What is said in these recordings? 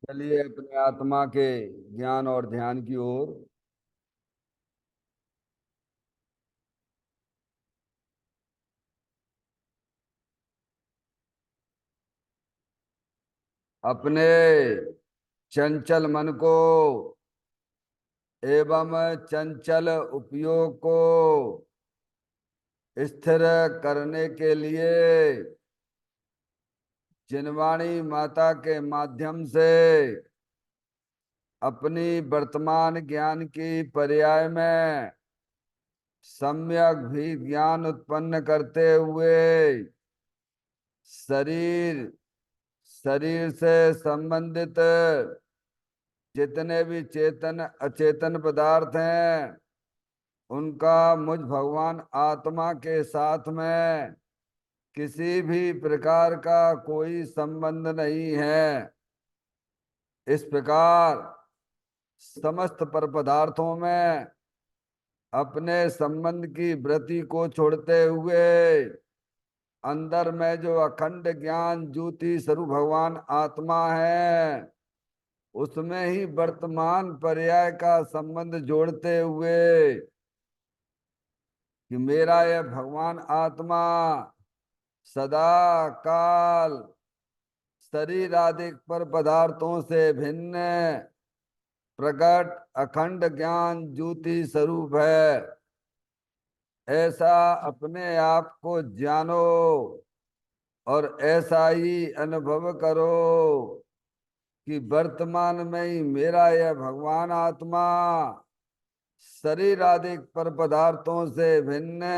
चलिए अपने आत्मा के ज्ञान और ध्यान की ओर। अपने चंचल मन को एवं चंचल उपयोग को स्थिर करने के लिए जिनवाणी माता के माध्यम से अपनी वर्तमान ज्ञान की पर्याय में सम्यक भी ज्ञान उत्पन्न करते हुए शरीर शरीर से संबंधित जितने भी चेतन अचेतन पदार्थ हैं उनका मुझ भगवान आत्मा के साथ में किसी भी प्रकार का कोई संबंध नहीं है। इस प्रकार समस्त पर पदार्थों में अपने संबंध की वृत्ति को छोड़ते हुए अंदर में जो अखंड ज्ञान ज्योति स्वरूप भगवान आत्मा है उसमें ही वर्तमान पर्याय का संबंध जोड़ते हुए कि मेरा यह भगवान आत्मा सदा काल शरीर आदि पर पदार्थों से भिन्न प्रकट अखंड ज्ञान ज्योति स्वरूप है। ऐसा अपने आप को जानो और ऐसा ही अनुभव करो कि वर्तमान में ही मेरा यह भगवान आत्मा शरीर आदि पर पदार्थों से भिन्न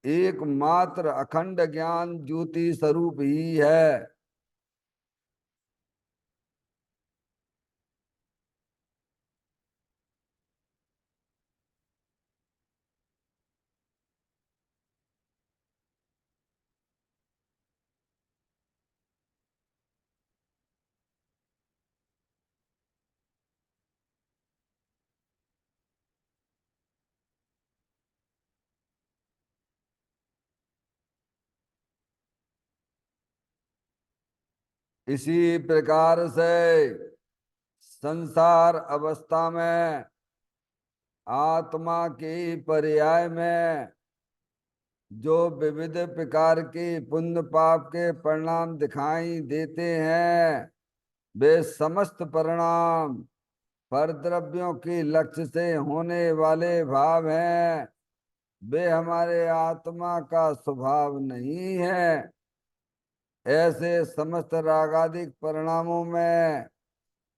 एकमात्र अखंड ज्ञान ज्योति स्वरूप ही है। इसी प्रकार से संसार अवस्था में आत्मा की पर्याय में जो विविध प्रकार के पुण्य पाप के परिणाम दिखाई देते हैं वे समस्त परिणाम पर द्रव्यों की लक्ष्य से होने वाले भाव हैं। वे हमारे आत्मा का स्वभाव नहीं है। ऐसे समस्त रागादिक परिणामों में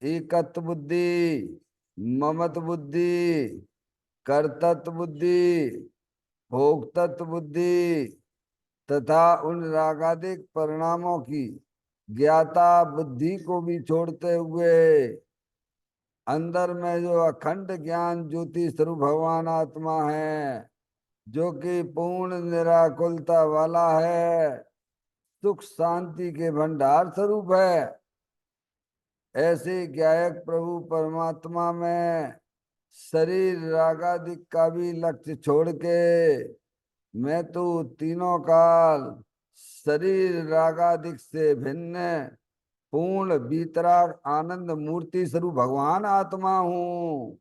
एकत्व बुद्धि, ममत बुद्धि, कर्तत्व बुद्धि, भोक्तत्व बुद्धि तथा उन रागादिक परिणामों की ज्ञाता बुद्धि को भी छोड़ते हुए अंदर में जो अखंड ज्ञान ज्योति स्वरूप भगवान आत्मा है जो कि पूर्ण निराकुलता वाला है, सुख शांति के भंडार स्वरूप है। ऐसे ज्ञायक प्रभु परमात्मा में शरीर रागादिक का भी लक्ष्य छोड़ के मैं तो तीनों काल शरीर रागादिक से भिन्न पूर्ण वीतराग आनंद मूर्ति स्वरूप भगवान आत्मा हूँ।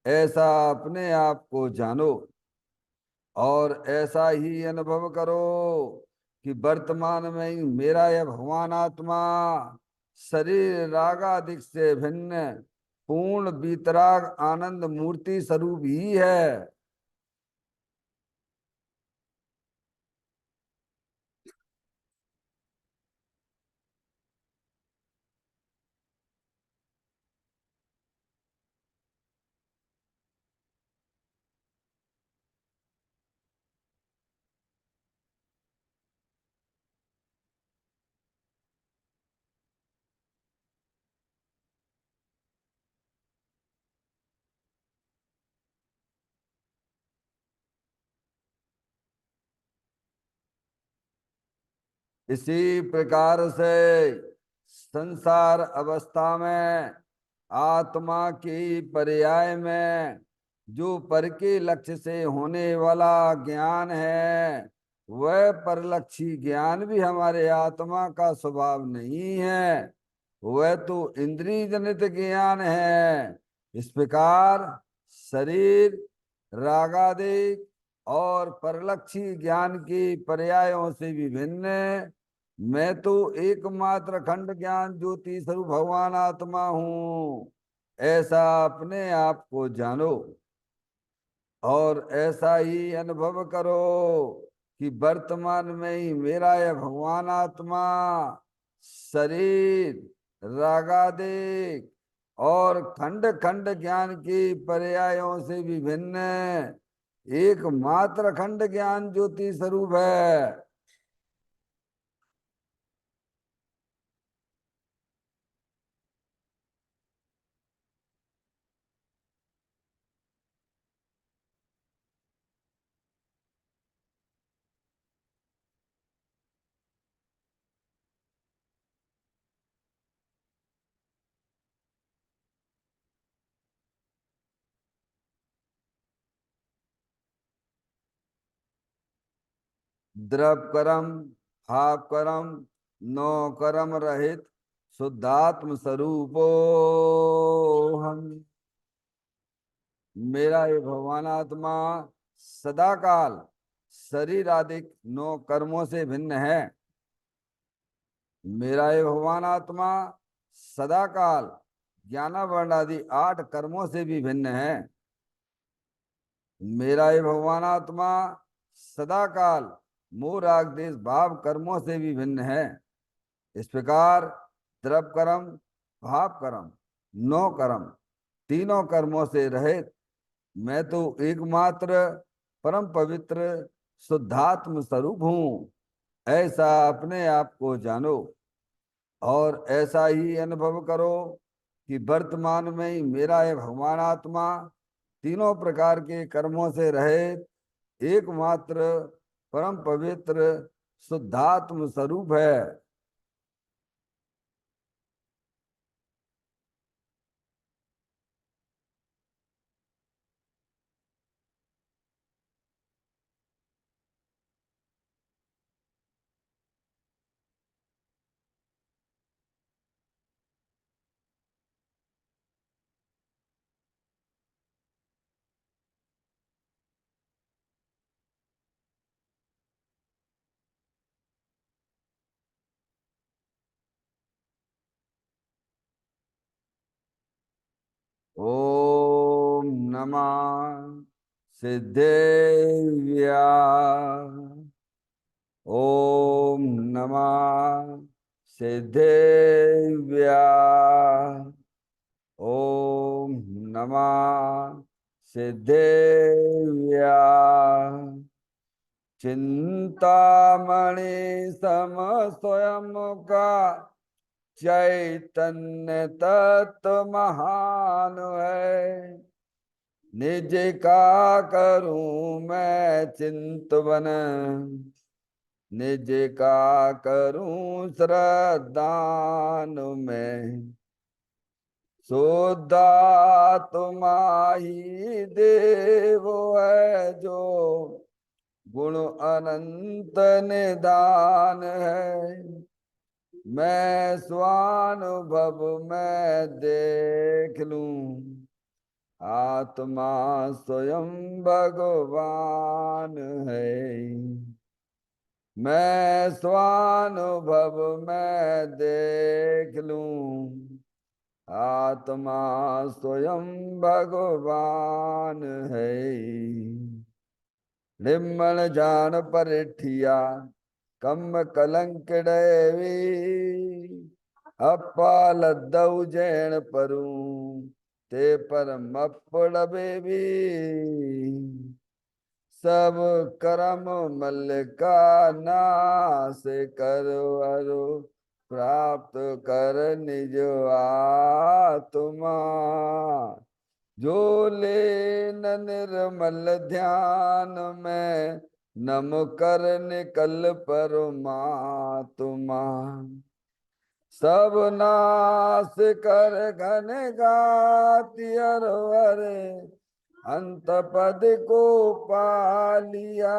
ऐसा अपने आप को जानो और ऐसा ही अनुभव करो कि वर्तमान में ही मेरा यह भगवान आत्मा शरीर रागादिक से भिन्न पूर्ण वीतराग आनंद मूर्ति स्वरूप ही है। इसी प्रकार से संसार अवस्था में आत्मा की पर्याय में जो पर के लक्ष्य से होने वाला ज्ञान है वह परलक्षी ज्ञान भी हमारे आत्मा का स्वभाव नहीं है। वह तो इंद्रिय जनित ज्ञान है। इस प्रकार शरीर रागादिक और परलक्षी ज्ञान की पर्यायों से विभिन्न मैं तो एकमात्र खंड ज्ञान ज्योति स्वरूप भगवान आत्मा हूँ, ऐसा अपने आप को जानो और ऐसा ही अनुभव करो कि वर्तमान में ही मेरा यह भगवान आत्मा शरीर रागादिक और खंड खंड ज्ञान की पर्यायों से विभिन्न एकमात्र खंड ज्ञान ज्योति स्वरूप है। द्रव करम भाव करम नौ करम रहित शुद्धात्म स्वरूपो हम। मेरा ये भगवान आत्मा सदा काल शरीर आदि नौ कर्मों से भिन्न है। मेरा ये भगवान आत्मा सदा काल ज्ञानावर्ण आदि 8 कर्मों से भी भिन्न है। मेरा ये भगवान आत्मा सदा काल मोह राग देश भाव कर्मों से भी भिन्न है। इस प्रकार द्रव कर्म भाव कर्म नौ कर्म तीनों कर्मों से रहित मैं तो एकमात्र परम पवित्र शुद्धात्म स्वरूप हूँ, ऐसा अपने आप को जानो और ऐसा ही अनुभव करो कि वर्तमान में ही मेरा यह भगवान आत्मा तीनों प्रकार के कर्मों से रहित एकमात्र परम पवित्र शुद्धात्म स्वरूप है। ओम नमः सिद्धेव्या। ओम नमः सिद्धेव्या। ओम नमः सिद्धेव्या। चिंतामणि सम स्वयं का चैतन्य तत्व महान है। निज का करूं मैं चिंतवन, निज का करूं श्रद्धान में। सोदा तुम्हारी देव है जो गुण अनंत निदान है। मैं स्वानुभव में देख लूं आत्मा स्वयं भगवान है। मैं स्वानुभव में देख लूं आत्मा स्वयं भगवान है। निम्मल जान परिठिया कम कलंक डैवी। अप्पा लद्दऊ जैन परू ते पर मपड़ बेबी। सब करम मल का नाश करो अरो प्राप्त कर निज आत्मा। जो ले न निर्मल ध्यान में नम कर निकल परमात्मा। सब नाश कर घन गाति अरवरे अंत पद को पालिया।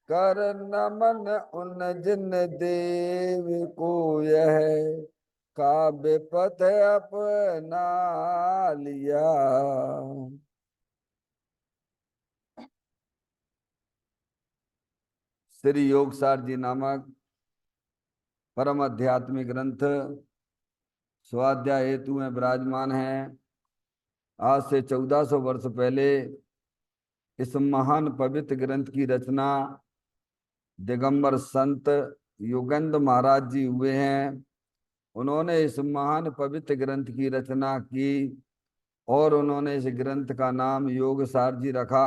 कर नमन उन जिन देव को यह का विपथ अपना लिया। श्री योगसार जी नामक परम आध्यात्मिक ग्रंथ स्वाध्याय हेतु में विराजमान है। आज से 1400 वर्ष पहले इस महान पवित्र ग्रंथ की रचना दिगंबर संत युगंध महाराज जी हुए हैं। उन्होंने इस महान पवित्र ग्रंथ की रचना की और उन्होंने इस ग्रंथ का नाम योगसार जी रखा।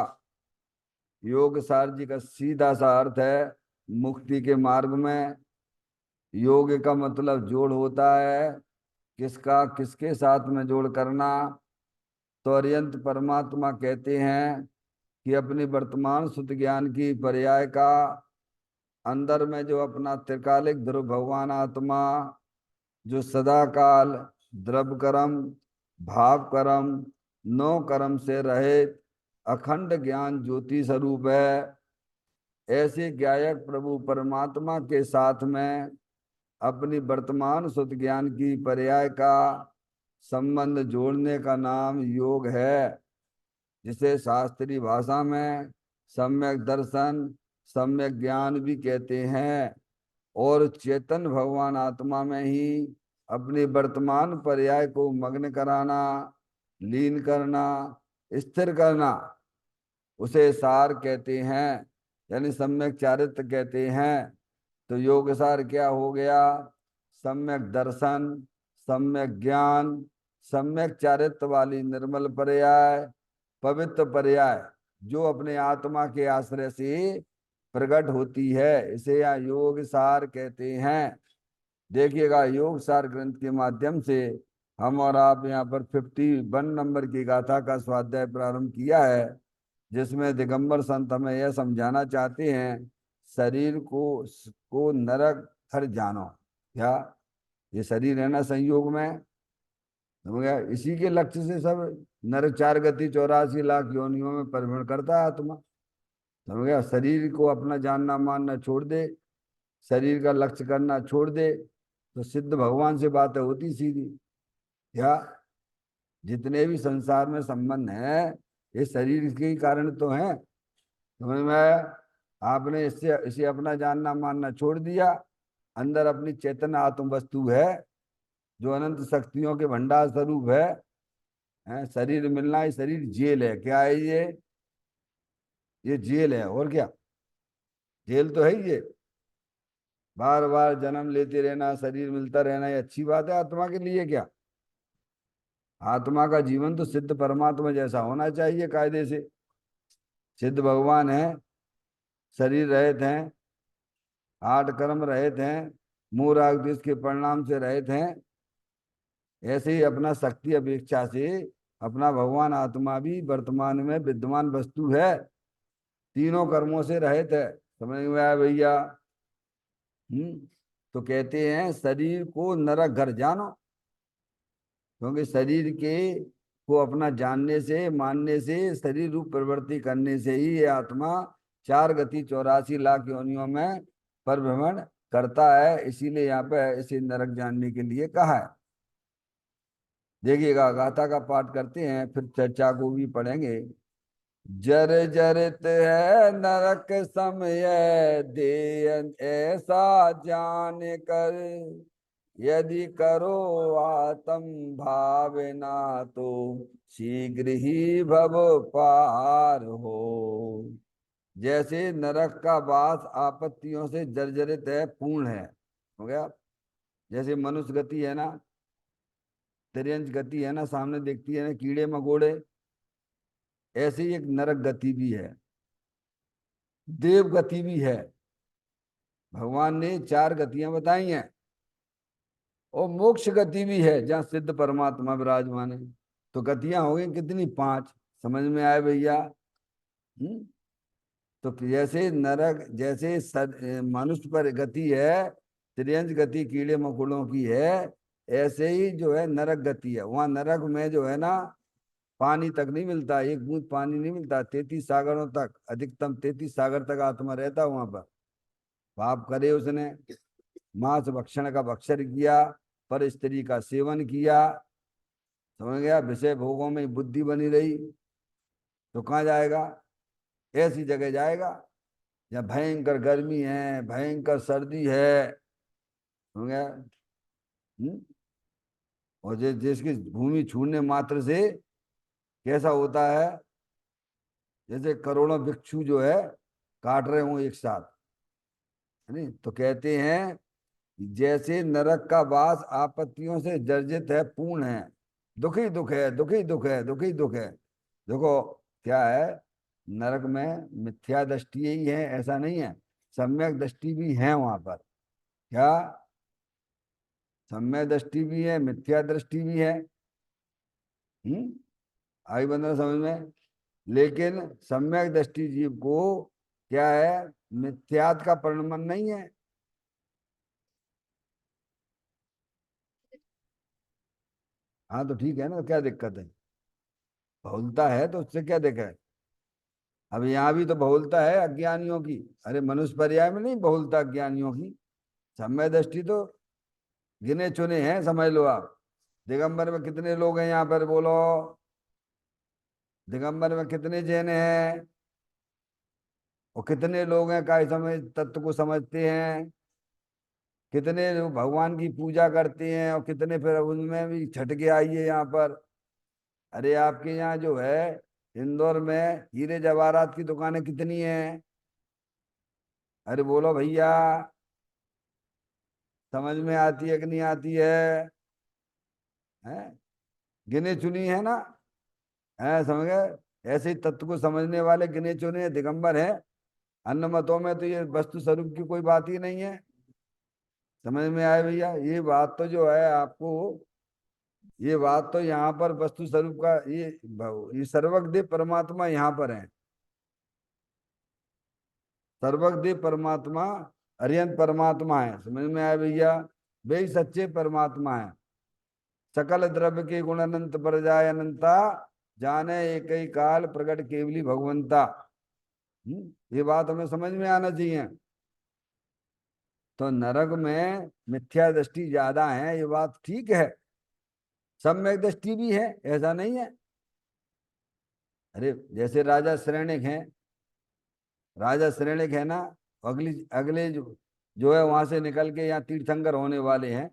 योगसार जी का सीधा सा अर्थ है मुक्ति के मार्ग में। योग का मतलब जोड़ होता है, किसका किसके साथ में जोड़ करना। तो अर्यंत परमात्मा कहते हैं कि अपनी वर्तमान शुद्ध ज्ञान की पर्याय का अंदर में जो अपना त्रिकालिक ध्रुव भगवान आत्मा जो सदा काल द्रव्य कर्म भाव कर्म नौ कर्म से रहित अखंड ज्ञान ज्योति स्वरूप है, ऐसे ज्ञायक प्रभु परमात्मा के साथ में अपनी वर्तमान शुद्ध ज्ञान की पर्याय का संबंध जोड़ने का नाम योग है, जिसे शास्त्रीय भाषा में सम्यक दर्शन सम्यक ज्ञान भी कहते हैं। और चेतन भगवान आत्मा में ही अपनी वर्तमान पर्याय को मग्न कराना, लीन करना, स्थिर करना, उसे सार कहते हैं, यानी सम्यक चारित्र कहते हैं। तो योग सार क्या हो गया? सम्यक दर्शन, सम्यक ज्ञान, सम्यक चारित्र वाली निर्मल पर्याय, पवित्र पर्याय जो अपने आत्मा के आश्रय से प्रकट होती है, इसे यहाँ योग सार कहते हैं। देखिएगा, योग सार ग्रंथ के माध्यम से हम और आप यहाँ पर 51 नंबर की गाथा का स्वाध्याय प्रारंभ किया है, जिसमें दिगंबर संत हमें यह समझाना चाहते हैं, शरीर को नरक हर जानो। क्या ये शरीर है ना संयोग में, हो गया इसी के लक्ष्य से सब नरक 4 गति 84 लाख योनियों में परिभ्रमण करता है आत्मा। हो गया शरीर को अपना जानना मानना छोड़ दे, शरीर का लक्ष्य करना छोड़ दे, तो सिद्ध भगवान से बातें होती सीधी। या जितने भी संसार में संबंध है ये शरीर के ही कारण तो हैं। समझ में आया? आपने इसे अपना जानना मानना छोड़ दिया, अंदर अपनी चेतन आत्म वस्तु है जो अनंत शक्तियों के भंडार स्वरूप है। शरीर मिलना, ये शरीर जेल है। क्या है ये जेल है, और क्या? जेल तो है ही ये। बार बार जन्म लेते रहना, शरीर मिलता रहना, ये अच्छी बात है आत्मा के लिए? क्या आत्मा का जीवन तो सिद्ध परमात्मा जैसा होना चाहिए, कायदे से। सिद्ध भगवान है, शरीर रहित हैं, 8 कर्म रहित हैं, मोह राग द्वेष के परिणाम से रहित हैं। ऐसे ही अपना शक्ति अपेक्षा से अपना भगवान आत्मा भी वर्तमान में विद्यमान वस्तु है, तीनों कर्मों से रहित है। समझ में आया भैया? तो कहते हैं शरीर को नरक घर जानो, क्योंकि शरीर के को अपना जानने से मानने से शरीर रूप प्रवृत्ति करने से ही ये आत्मा 4 गति 84 लाख योनियों में परिभ्रमण करता है। इसीलिए यहाँ पे इसे नरक जानने के लिए कहा है। देखिएगा, गाथा का पाठ करते हैं, फिर चर्चा को भी पढ़ेंगे। जर जरित है नरक समय दे, ऐसा जान कर यदि करो आत्म भावना, तो शीघ्र ही भव पार हो। जैसे नरक का वास आपत्तियों से जर्जरित है, पूर्ण है, हो गया। जैसे मनुष्य गति है ना, तिर्यंच गति है ना, सामने देखती है ना कीड़े मकोड़े, ऐसे ही एक नरक गति भी है, देव गति भी है। भगवान ने 4 गतियां बताई हैं, और मोक्ष गति भी है जहाँ सिद्ध परमात्मा विराजमान है। तो गतियां हो गई कितनी? 5। समझ में आए भैया? तो जैसे नरक, जैसे मनुष्य पर गति है, त्रियंच गति कीड़े मकोड़ों की है, ऐसे ही जो है नरक गति है। वहां नरक में जो है ना, पानी तक नहीं मिलता, एक बूंद पानी नहीं मिलता। 33 सागरों तक, अधिकतम 33 सागर तक आत्मा रहता वहां पर। पाप करे उसने, मांस भक्षण का भक्षण किया, पर स्त्री का सेवन किया, समझ गया, विषय भोगों में बुद्धि बनी रही, तो कहाँ जाएगा? ऐसी जगह जाएगा जहाँ भयंकर गर्मी है, भयंकर सर्दी है, समझ गया। हम्म? और जिसकी भूमि छूने मात्र से कैसा होता है, जैसे करोड़ों भिक्षु जो है काट रहे हों एक साथ, है नहीं? तो कहते हैं जैसे नरक का वास आपत्तियों से जर्जित है, पूर्ण है, दुखी दुख है, दुखी दुख है, दुखी दुख है। देखो क्या है, नरक में मिथ्या दृष्टि ही है ऐसा नहीं है, सम्यक दृष्टि भी है वहां पर। क्या? सम्यक दृष्टि भी है, मिथ्या दृष्टि भी है। हम्म? आई बंदना समझ में। लेकिन सम्यक दृष्टि जीव को क्या है, मिथ्यात का परिणमन नहीं है। हाँ तो ठीक है ना, क्या दिक्कत है? बहुलता है तो उससे क्या दिक्कत है? अब यहाँ भी तो बहुलता है अज्ञानियों की। अरे मनुष्य पर्याय में नहीं बहुलता अज्ञानियों की। समय दृष्टि तो गिने चुने हैं, समझ लो आप। दिगंबर में कितने लोग हैं यहाँ पर, बोलो? दिगंबर में कितने जैन हैं? और कितने लोग हैं काय समझ तत्व को समझते हैं? कितने लोग भगवान की पूजा करते हैं, और कितने फिर उनमें भी छट के आइए यहाँ पर। अरे आपके यहाँ जो है इंदौर में हीरे जवाहरात की दुकानें कितनी हैं? अरे बोलो भैया, समझ में आती है कि नहीं आती है? हैं? गिने चुनी है ना, है, समझ गए? ऐसे ही तत्व को समझने वाले गिने चुने दिगंबर हैं। अन्य मतों में तो ये वस्तु स्वरूप की कोई बात ही नहीं है। समझ में आए भैया? ये बात तो यहाँ पर वस्तु स्वरूप का ये सर्वज्ञ परमात्मा यहाँ पर है। सर्वज्ञ परमात्मा अरियंत परमात्मा है, समझ में आए भैया? वे ही सच्चे परमात्मा है। सकल द्रव्य के गुण अनंत पर जाय अनंता, जाने एक ही काल प्रकट केवली भगवंता। ये बात हमें समझ में आना चाहिए। तो नरक में मिथ्या दृष्टि ज्यादा है, ये बात ठीक है। सम्यक दृष्टि भी है, ऐसा नहीं है। अरे जैसे राजा श्रेणिक हैं, राजा श्रेणिक है ना, अगली अगले जो है वहां से निकल के यहाँ तीर्थंकर होने वाले हैं।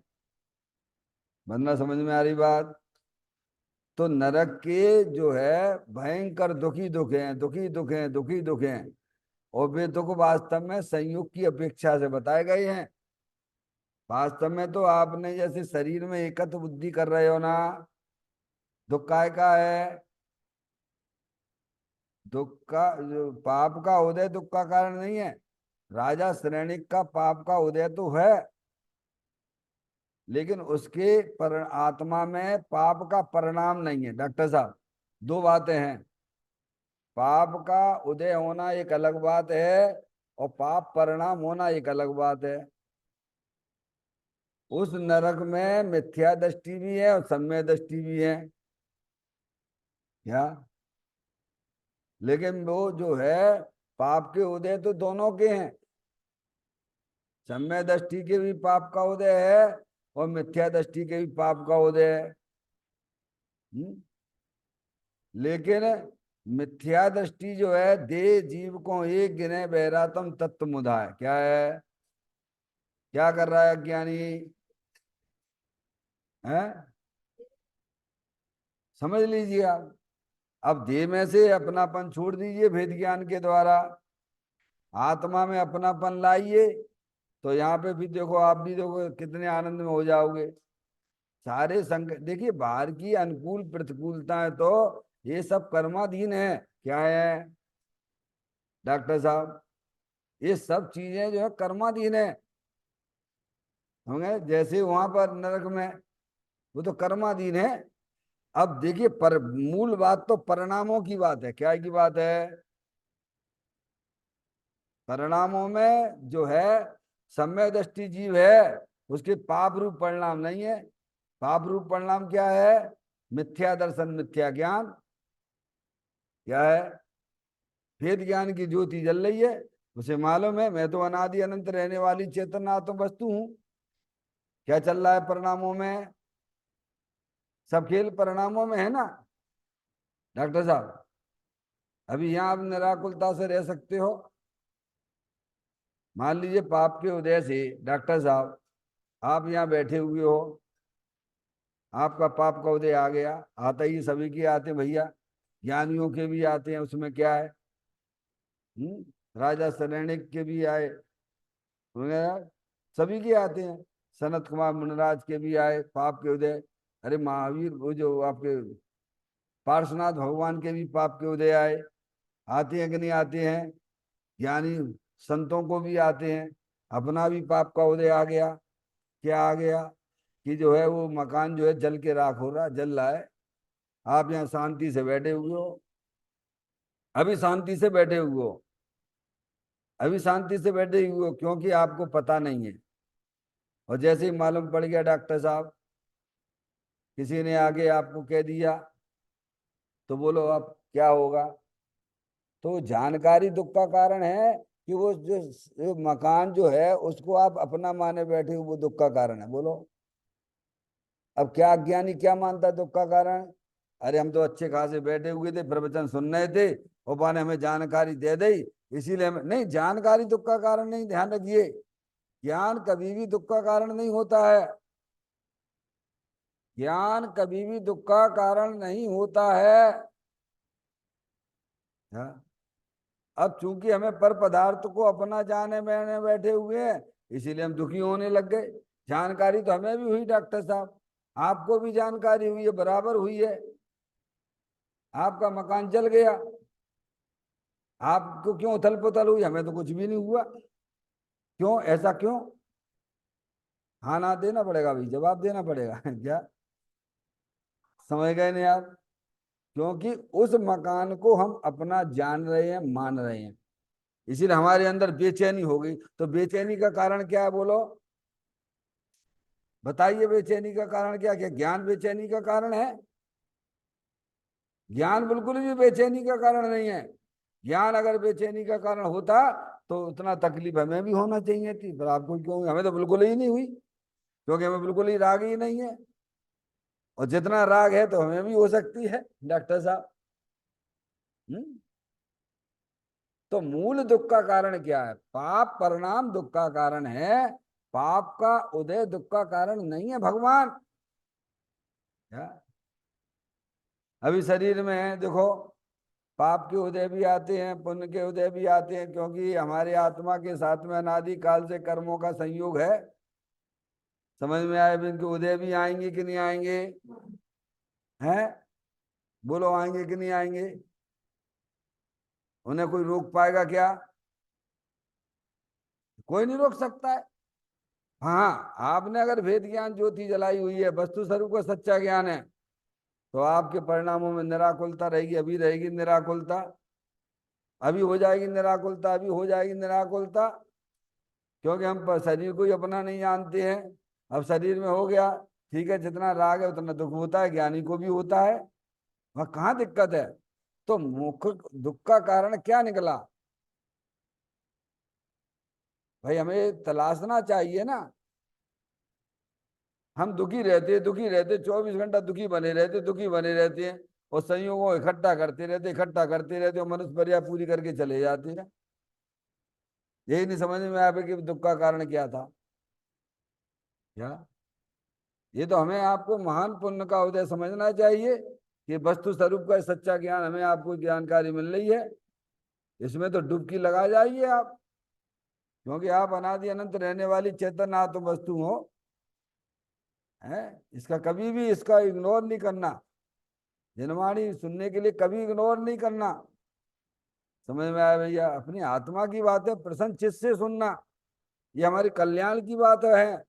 बंदा समझ में आ रही बात? तो नरक के जो है भयंकर दुखी दुख हैं, दुखी दुख हैं, दुखी दुख हैं। और वे दुख वास्तव में संयोग की अपेक्षा से बताए गए हैं। वास्तव में तो आपने जैसे शरीर में एकत्र बुद्धि कर रहे हो ना, दुख काय का है? दुख का जो पाप का उदय दुख का कारण नहीं है। राजा श्रेणिक का पाप का उदय तो है, लेकिन उसके पर आत्मा में पाप का परिणाम नहीं है। डॉक्टर साहब, दो बातें हैं। पाप का उदय होना एक अलग बात है, और पाप परिणाम होना एक अलग बात है। उस नरक में मिथ्या दृष्टि भी है और सम्य दृष्टि भी है। क्या? लेकिन वो जो है पाप के उदय तो दोनों के हैं। सम्य दृष्टि के भी पाप का उदय है, और मिथ्या दृष्टि के भी पाप का उदय है। हम्म? लेकिन मिथ्या दृष्टि जो है दे जीव को एक गिने बहरातम तत्व मुधाय। क्या है? क्या कर रहा है ज्ञानी? है, समझ लीजिए आप। अब देह में से अपनापन छोड़ दीजिए भेद ज्ञान के द्वारा, आत्मा में अपनापन लाइए, तो यहाँ पे भी देखो, आप भी देखो कितने आनंद में हो जाओगे। सारे संकट देखिए, बाहर की अनुकूल प्रतिकूलताएं तो ये सब कर्माधीन है। क्या है डॉक्टर साहब? ये सब चीजें जो है कर्माधीन है। होंगे जैसे वहां पर नरक में, वो तो कर्माधीन है। अब देखिए, पर मूल बात तो परिणामों की बात है। क्या की बात है? परिणामों में जो है सम्यक दृष्टि जीव है, उसके पाप रूप परिणाम नहीं है। पाप रूप परिणाम क्या है? मिथ्या दर्शन, मिथ्या ज्ञान। क्या है? भेद ज्ञान की ज्योति जल रही है, उसे मालूम है मैं तो अनादि अनंत रहने वाली चेतन आत्म वस्तु हूं। क्या चल रहा है परिणामों में? सब खेल परिणामों में है ना डॉक्टर साहब। अभी यहाँ आप निराकुलता से रह सकते हो। मान लीजिए पाप के उदय से डॉक्टर साहब आप यहाँ बैठे हुए हो, आपका पाप का उदय आ गया। आता ही सभी के आते हैं भैया, ज्ञानियों के भी आते हैं, उसमें क्या है। राजा सनैणिक के भी आए, वगैरह सभी के आते हैं। सनत कुमार मुनिराज के भी आए पाप के उदय। अरे महावीर वो जो आपके पार्श्वनाथ भगवान के भी पाप के उदय आए। आते हैं कि नहीं आते हैं? ज्ञानी संतों को भी आते हैं। अपना भी पाप का उदय आ गया। क्या आ गया कि जो है वो मकान जो है जल के राख हो रहा, जल रहा है। आप यहाँ शांति से बैठे हुए हो, अभी शांति से बैठे हुए हो, अभी शांति से बैठे हुए हो, क्योंकि आपको पता नहीं है। और जैसे ही मालूम पड़ गया डॉक्टर साहब, किसी ने आगे आपको कह दिया, तो बोलो अब क्या होगा? तो जानकारी दुख का कारण है कि वो जो मकान जो है उसको आप अपना माने बैठे हो, वो दुख का कारण है। बोलो अब क्या अज्ञानी क्या मानता है दुख का कारण? अरे हम तो अच्छे खासे बैठे हुए थे, प्रवचन सुन रहे थे, और ने हमें जानकारी दे दी, इसीलिए हमें नहीं। जानकारी दुख का कारण नहीं, ध्यान रखिए। ज्ञान कभी भी दुख का कारण नहीं होता है। ज्ञान कभी भी दुख का कारण नहीं होता है। हाँ? अब चूंकि हमें पर पदार्थ को अपना जाने मैंने बैठे हुए हैं, इसीलिए हम दुखी होने लग गए। जानकारी तो हमें भी हुई डॉक्टर साहब, आपको भी जानकारी हुई है, बराबर हुई है। आपका मकान जल गया, आपको क्यों उथल पुथल हुई? हमें तो कुछ भी नहीं हुआ। क्यों ऐसा क्यों? हाँ ना देना पड़ेगा भाई, जवाब देना पड़ेगा क्या? समझ गए नहीं आप? क्योंकि उस मकान को हम अपना जान रहे हैं, मान रहे हैं, इसीलिए हमारे अंदर बेचैनी हो गई। तो बेचैनी का कारण क्या है बोलो? बताइए बेचैनी का कारण क्या? क्या ज्ञान बेचैनी का कारण है? ज्ञान बिल्कुल भी बेचैनी का कारण नहीं है। ज्ञान अगर बेचैनी का कारण होता तो उतना तकलीफ हमें भी होना चाहिए थी, पर आपको क्यों हुई? हमें तो बिल्कुल ही नहीं हुई, क्योंकि हमें बिल्कुल ही राग ही नहीं है। और जितना राग है तो हमें भी हो सकती है डॉक्टर साहब। हम्म। तो मूल दुख का कारण क्या है? पाप परिणाम दुख का कारण है। पाप का उदय दुख का कारण नहीं है भगवान। क्या? अभी शरीर में है देखो, पाप के उदय भी आते हैं, पुण्य के उदय भी आते हैं, क्योंकि हमारे आत्मा के साथ में अनादि काल से कर्मों का संयोग है। समझ में आए? भी इनके उदय भी आएंगे कि नहीं आएंगे? हैं? बोलो आएंगे कि नहीं आएंगे? उन्हें कोई रोक पाएगा क्या? कोई नहीं रोक सकता है। हाँ, आपने अगर भेद ज्ञान ज्योति जलाई हुई है, वस्तु स्वरूप का सच्चा ज्ञान है, तो आपके परिणामों में निराकुलता रहेगी। अभी रहेगी निराकुलता, अभी हो जाएगी निराकुलता, अभी हो जाएगी निराकुलता। क्योंकि हम शरीर को ही अपना नहीं जानते हैं। अब शरीर में हो गया, ठीक है, जितना राग है उतना दुख होता है, ज्ञानी को भी होता है। वह कहाँ दिक्कत है? तो मुख्य दुख का कारण क्या निकला? भाई हमें तलाशना चाहिए ना। हम दुखी रहते 24 घंटा दुखी बने रहते, दुखी बने रहते हैं, और संयोगों को इकट्ठा करते रहते, इकट्ठा करते रहते, और मनुष्य पर्याय पूरी करके चले जाते हैं। यही नहीं समझ में आया कि दुख का कारण क्या था। क्या? ये तो हमें आपको महान पुण्य का उदय समझना चाहिए कि वस्तु स्वरूप का सच्चा ज्ञान हमें आपको जानकारी मिल रही है। इसमें तो डुबकी लगा जाइए आप, क्योंकि आप अनादि अनंत रहने वाली चेतन आत्म वस्तु हो। है? इसका कभी भी इसका इग्नोर नहीं करना। जनवाणी सुनने के लिए कभी इग्नोर नहीं करना। समझ में आया भैया? अपनी आत्मा की बात है, प्रसन्न चित्त से सुनना, ये हमारे कल्याण की बात है।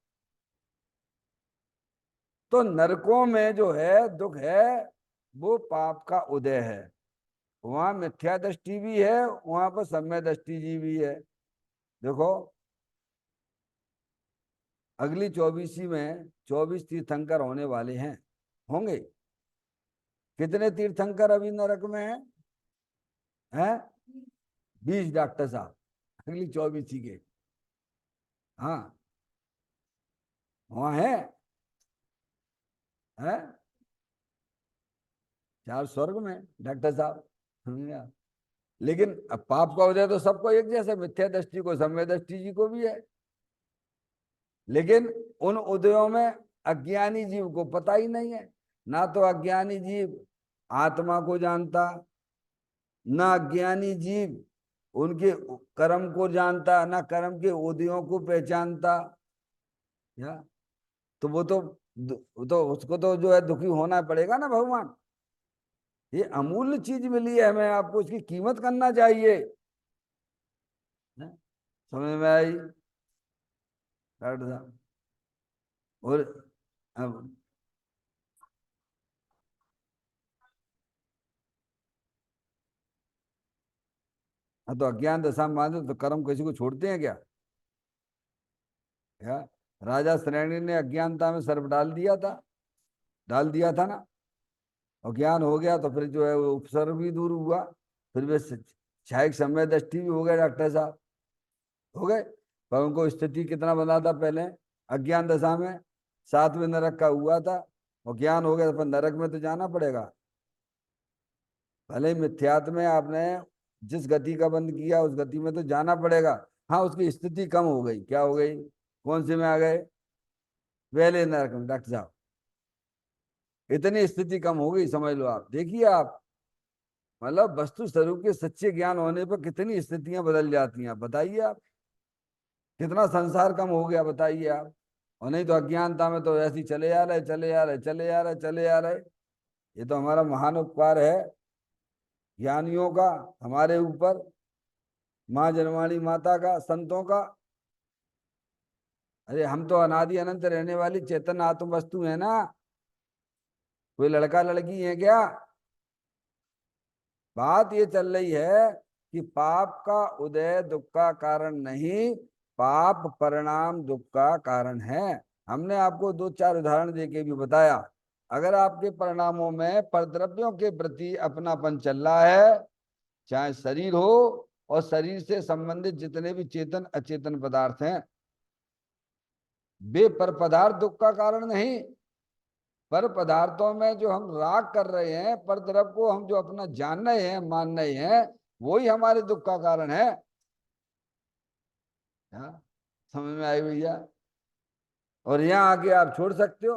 तो नरकों में जो है दुख है, वो पाप का उदय है। वहां मिथ्या दृष्टि भी है, वहां पर सम्य दृष्टि जी भी है। देखो, अगली 24वीं में 24 तीर्थंकर होने वाले हैं, होंगे। कितने तीर्थंकर अभी नरक में हैं? 20 डॉक्टर साहब, अगली 24 के। हाँ, वहां है 4 स्वर्ग में डॉक्टर साहब। समझे? लेकिन अब पाप का उदय तो सबको एक जैसे, मिथ्या दृष्टि को सम्यक दृष्टि जी को भी है। लेकिन उन उदयों में अज्ञानी जीव को पता ही नहीं है। ना तो अज्ञानी जीव आत्मा को जानता, ना अज्ञानी जीव उनके कर्म को जानता, ना कर्म के उदयों को पहचानता। या तो वो तो उसको तो जो है दुखी होना पड़ेगा ना भगवान। ये अमूल्य चीज मिली है हमें, आपको इसकी कीमत करना चाहिए। है? समझ में आई डॉक्टर साहब? और अब हाँ, तो अज्ञान दशा में बांधे तो कर्म किसी को छोड़ते हैं क्या? क्या राजा श्रेणी ने अज्ञानता में सर्प डाल दिया था ना। और ज्ञान हो गया तो फिर जो है वो उपसर्ग भी दूर हुआ। फिर वे क्षयिक समय दृष्टि भी हो गए डॉक्टर साहब, हो गए। पर उनको स्थिति कितना बना था पहले अज्ञान दशा में? 7वें नरक का हुआ था। और ज्ञान हो गया तो फिर नरक में तो जाना पड़ेगा। भले ही मिथ्यात्व में आपने जिस गति का बंद किया उस गति में तो जाना पड़ेगा। हाँ, उसकी स्थिति कम हो गई। क्या हो गई? कौन से में आ गए? पहले नरक में डॉक्टर साहब। इतनी स्थिति कम हो गई, समझ लो आप। देखिए आप, मतलब वस्तु स्वरूप के सच्चे ज्ञान होने पर कितनी स्थितियां बदल जाती हैं, बताइए आप। कितना संसार कम हो गया, बताइए आप। और नहीं तो अज्ञानता में तो ऐसे ही चले आ रहे, चले आ रहे, चले आ रहे, चले आ रहे। ये तो हमारा महान उपकार है ज्ञानियों का हमारे ऊपर, माँ जनवाणी माता का, संतों का। अरे हम तो अनादि अनंत रहने वाली चेतन आत्म वस्तु है ना। कोई लड़का लड़की है क्या? बात ये चल रही है कि पाप का उदय दुख का कारण नहीं, पाप परिणाम दुख का कारण है। हमने आपको 2-4 उदाहरण देके भी बताया। अगर आपके परिणामों में परद्रव्यों के प्रति अपनापन चल रहा है, चाहे शरीर हो और शरीर से संबंधित जितने भी चेतन अचेतन पदार्थ हैं, वे पर पदार्थ दुख का कारण नहीं। पर पदार्थों में जो हम राग कर रहे हैं, पर द्रव्य को हम जो अपना जान रहे हैं, मान रहे हैं, वही हमारे दुख का कारण है। हाँ, समझ में आई भैया? और यहाँ आके आप छोड़ सकते हो।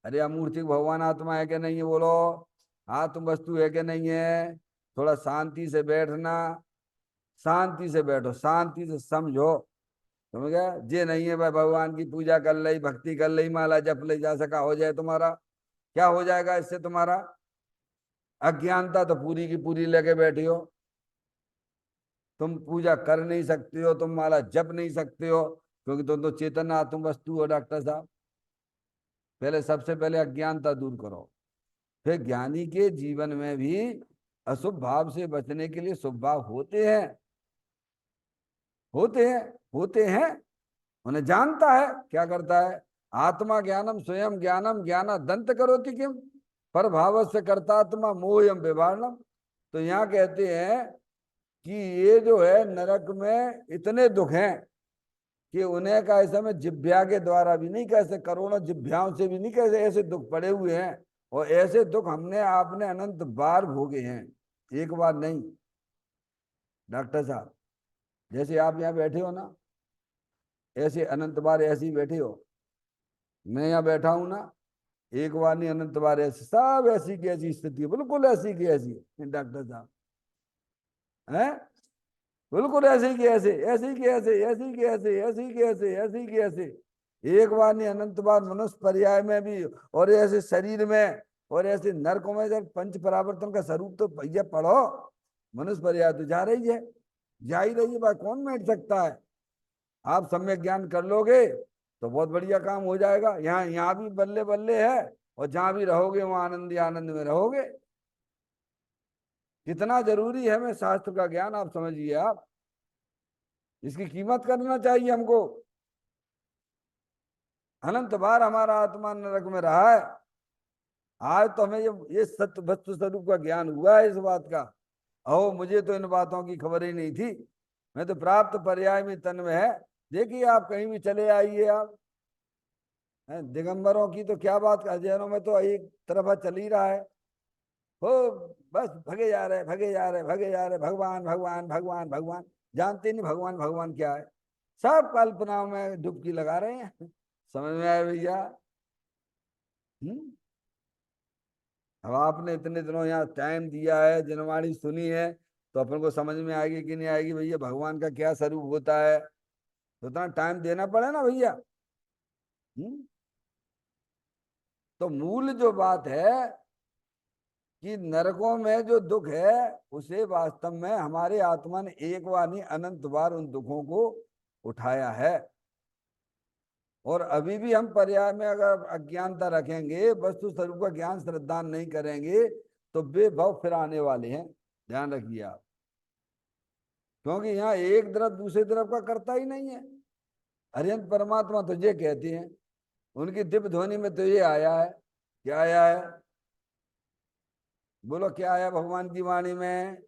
अरे अमूर्ति भगवान आत्मा है कि नहीं है, बोलो। आत्म वस्तु है कि नहीं है? थोड़ा शांति से बैठना, शांति से बैठो, शांति से समझो। समझ गया? जे नहीं है भाई, भगवान की पूजा कर ली, भक्ति कर ली, माला जप ले, जा सका हो जाए तुम्हारा? क्या हो जाएगा इससे तुम्हारा? अज्ञानता तो पूरी की पूरी लेके बैठी हो। तुम पूजा कर नहीं सकते हो, तुम माला जप नहीं सकते हो, क्योंकि तुम तो चेतन आत्म वस्तु हो डॉक्टर साहब। पहले सबसे पहले अज्ञानता दूर करो। फिर ज्ञानी के जीवन में भी अशुभ भाव से बचने के लिए शुभ भाव होते हैं, होते हैं, होते हैं। उन्हें जानता है क्या करता है। आत्मा ज्ञानम स्वयं ज्ञानम ज्ञाना दंत करोति किम, पर भाव से कर्तात्मा मोहयम विवारणम। तो यहाँ कहते हैं कि ये जो है नरक में इतने दुख हैं कि उन्हें का ऐसा में जिभ्या के द्वारा भी नहीं कह सकते, करोड़ों जिभ्याओं से भी नहीं कह सकते, ऐसे दुख पड़े हुए हैं। और ऐसे दुख हमने आपने अनंत बार भोगे हैं, एक बार नहीं डॉक्टर साहब। जैसे आप यहाँ बैठे हो ना, ऐसे अनंत बार ऐसे ही बैठे हो। मैं यहाँ बैठा हूं ना, एक बार नहीं अनंत बार ऐसे, सब ऐसी की ऐसी स्थिति है, बिल्कुल ऐसी की ऐसी डॉक्टर साहब है। बिल्कुल ऐसे की ऐसे, ऐसे की ऐसे, ऐसे की ऐसे, ऐसे की ऐसे, ऐसे की ऐसे। एक बार नहीं अनंत बार मनुष्य पर्याय में भी, और ऐसे शरीर में, और ऐसे नरकों में। जब पंच परावर्तन का स्वरूप तो भैया पढ़ो। मनुष्य पर्याय तो जा रही है, जा ही रही है भाई, कौन बैठ सकता है? आप सम्यक ज्ञान कर लोगे तो बहुत बढ़िया काम हो जाएगा। यहाँ यहाँ भी बल्ले बल्ले है, और जहां भी रहोगे वहां आनंद ही आनंद में रहोगे। कितना जरूरी है हमें शास्त्र का ज्ञान, आप समझिए आप। इसकी कीमत करना चाहिए हमको। अनंत बार हमारा आत्मा नरक में रहा है। आज तो हमें ये सत्य वस्तु स्वरूप का ज्ञान हुआ है इस बात का। ओ, मुझे तो इन बातों की खबर ही नहीं थी। मैं तो प्राप्त पर्याय में तन में है। देखिए आप कहीं भी चले आइए आप, दिगंबरों की तो क्या बात, अजैनों में तो एक तरफा चल ही रहा है। हो, बस भगे जा रहे, भगे जा रहे, भगे जा रहे, भगवान भगवान भगवान भगवान। जानते नहीं भगवान भगवान क्या है। सब कल्पनाओं में डुबकी लगा रहे हैं। समझ में आया भैया? हम्म। अब आपने इतने दिनों यहाँ टाइम दिया है, जनवाणी सुनी है, तो अपन को समझ में आएगी कि नहीं आएगी भैया, भगवान का क्या स्वरूप होता है। तो उतना टाइम देना पड़े ना भैया। हम्म। तो मूल जो बात है कि नरकों में जो दुख है, उसे वास्तव में हमारे आत्मा ने एक बार नहीं अनंत बार उन दुखों को उठाया है। और अभी भी हम पर्याय में अगर अज्ञानता रखेंगे, वस्तु स्वरूप का ज्ञान श्रद्धा नहीं करेंगे, तो बेभव फिर आने वाले हैं। ध्यान रखिए आप। क्योंकि यहाँ एक तरफ दूसरी तरफ का करता ही नहीं है। अरिहंत परमात्मा तुझे कहते हैं, उनकी दिव्य ध्वनि में तो ये आया है। क्या आया है? बोलो क्या आया भगवान की वाणी में?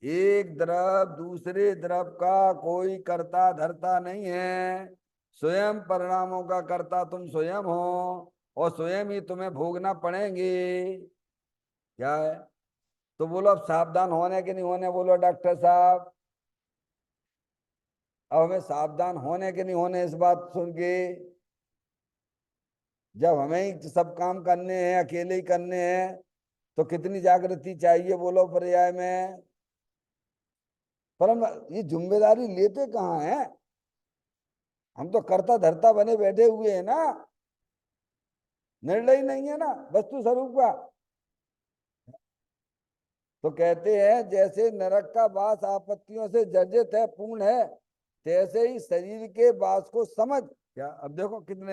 एक तरफ दूसरे तरफ का कोई करता धरता नहीं है। स्वयं परिणामों का कर्ता तुम स्वयं हो, और स्वयं ही तुम्हें भोगना पड़ेंगे। क्या है? तो बोलो अब सावधान होने के नहीं होने, बोलो डॉक्टर साहब। अब हमें सावधान होने के नहीं होने इस बात सुन के। जब हमें ही सब काम करने हैं, अकेले ही करने हैं, तो कितनी जागृति चाहिए बोलो पर्याय में। पर हम ये जिम्मेदारी लेते कहाँ हैं? हम तो करता धरता बने बैठे हुए हैं ना। निर्णय नहीं है ना वस्तु स्वरूप का। तो कहते हैं जैसे नरक का वास आपत्तियों से जर्जित है, पूर्ण है, तैसे ही शरीर के वास को समझ। क्या अब देखो कितने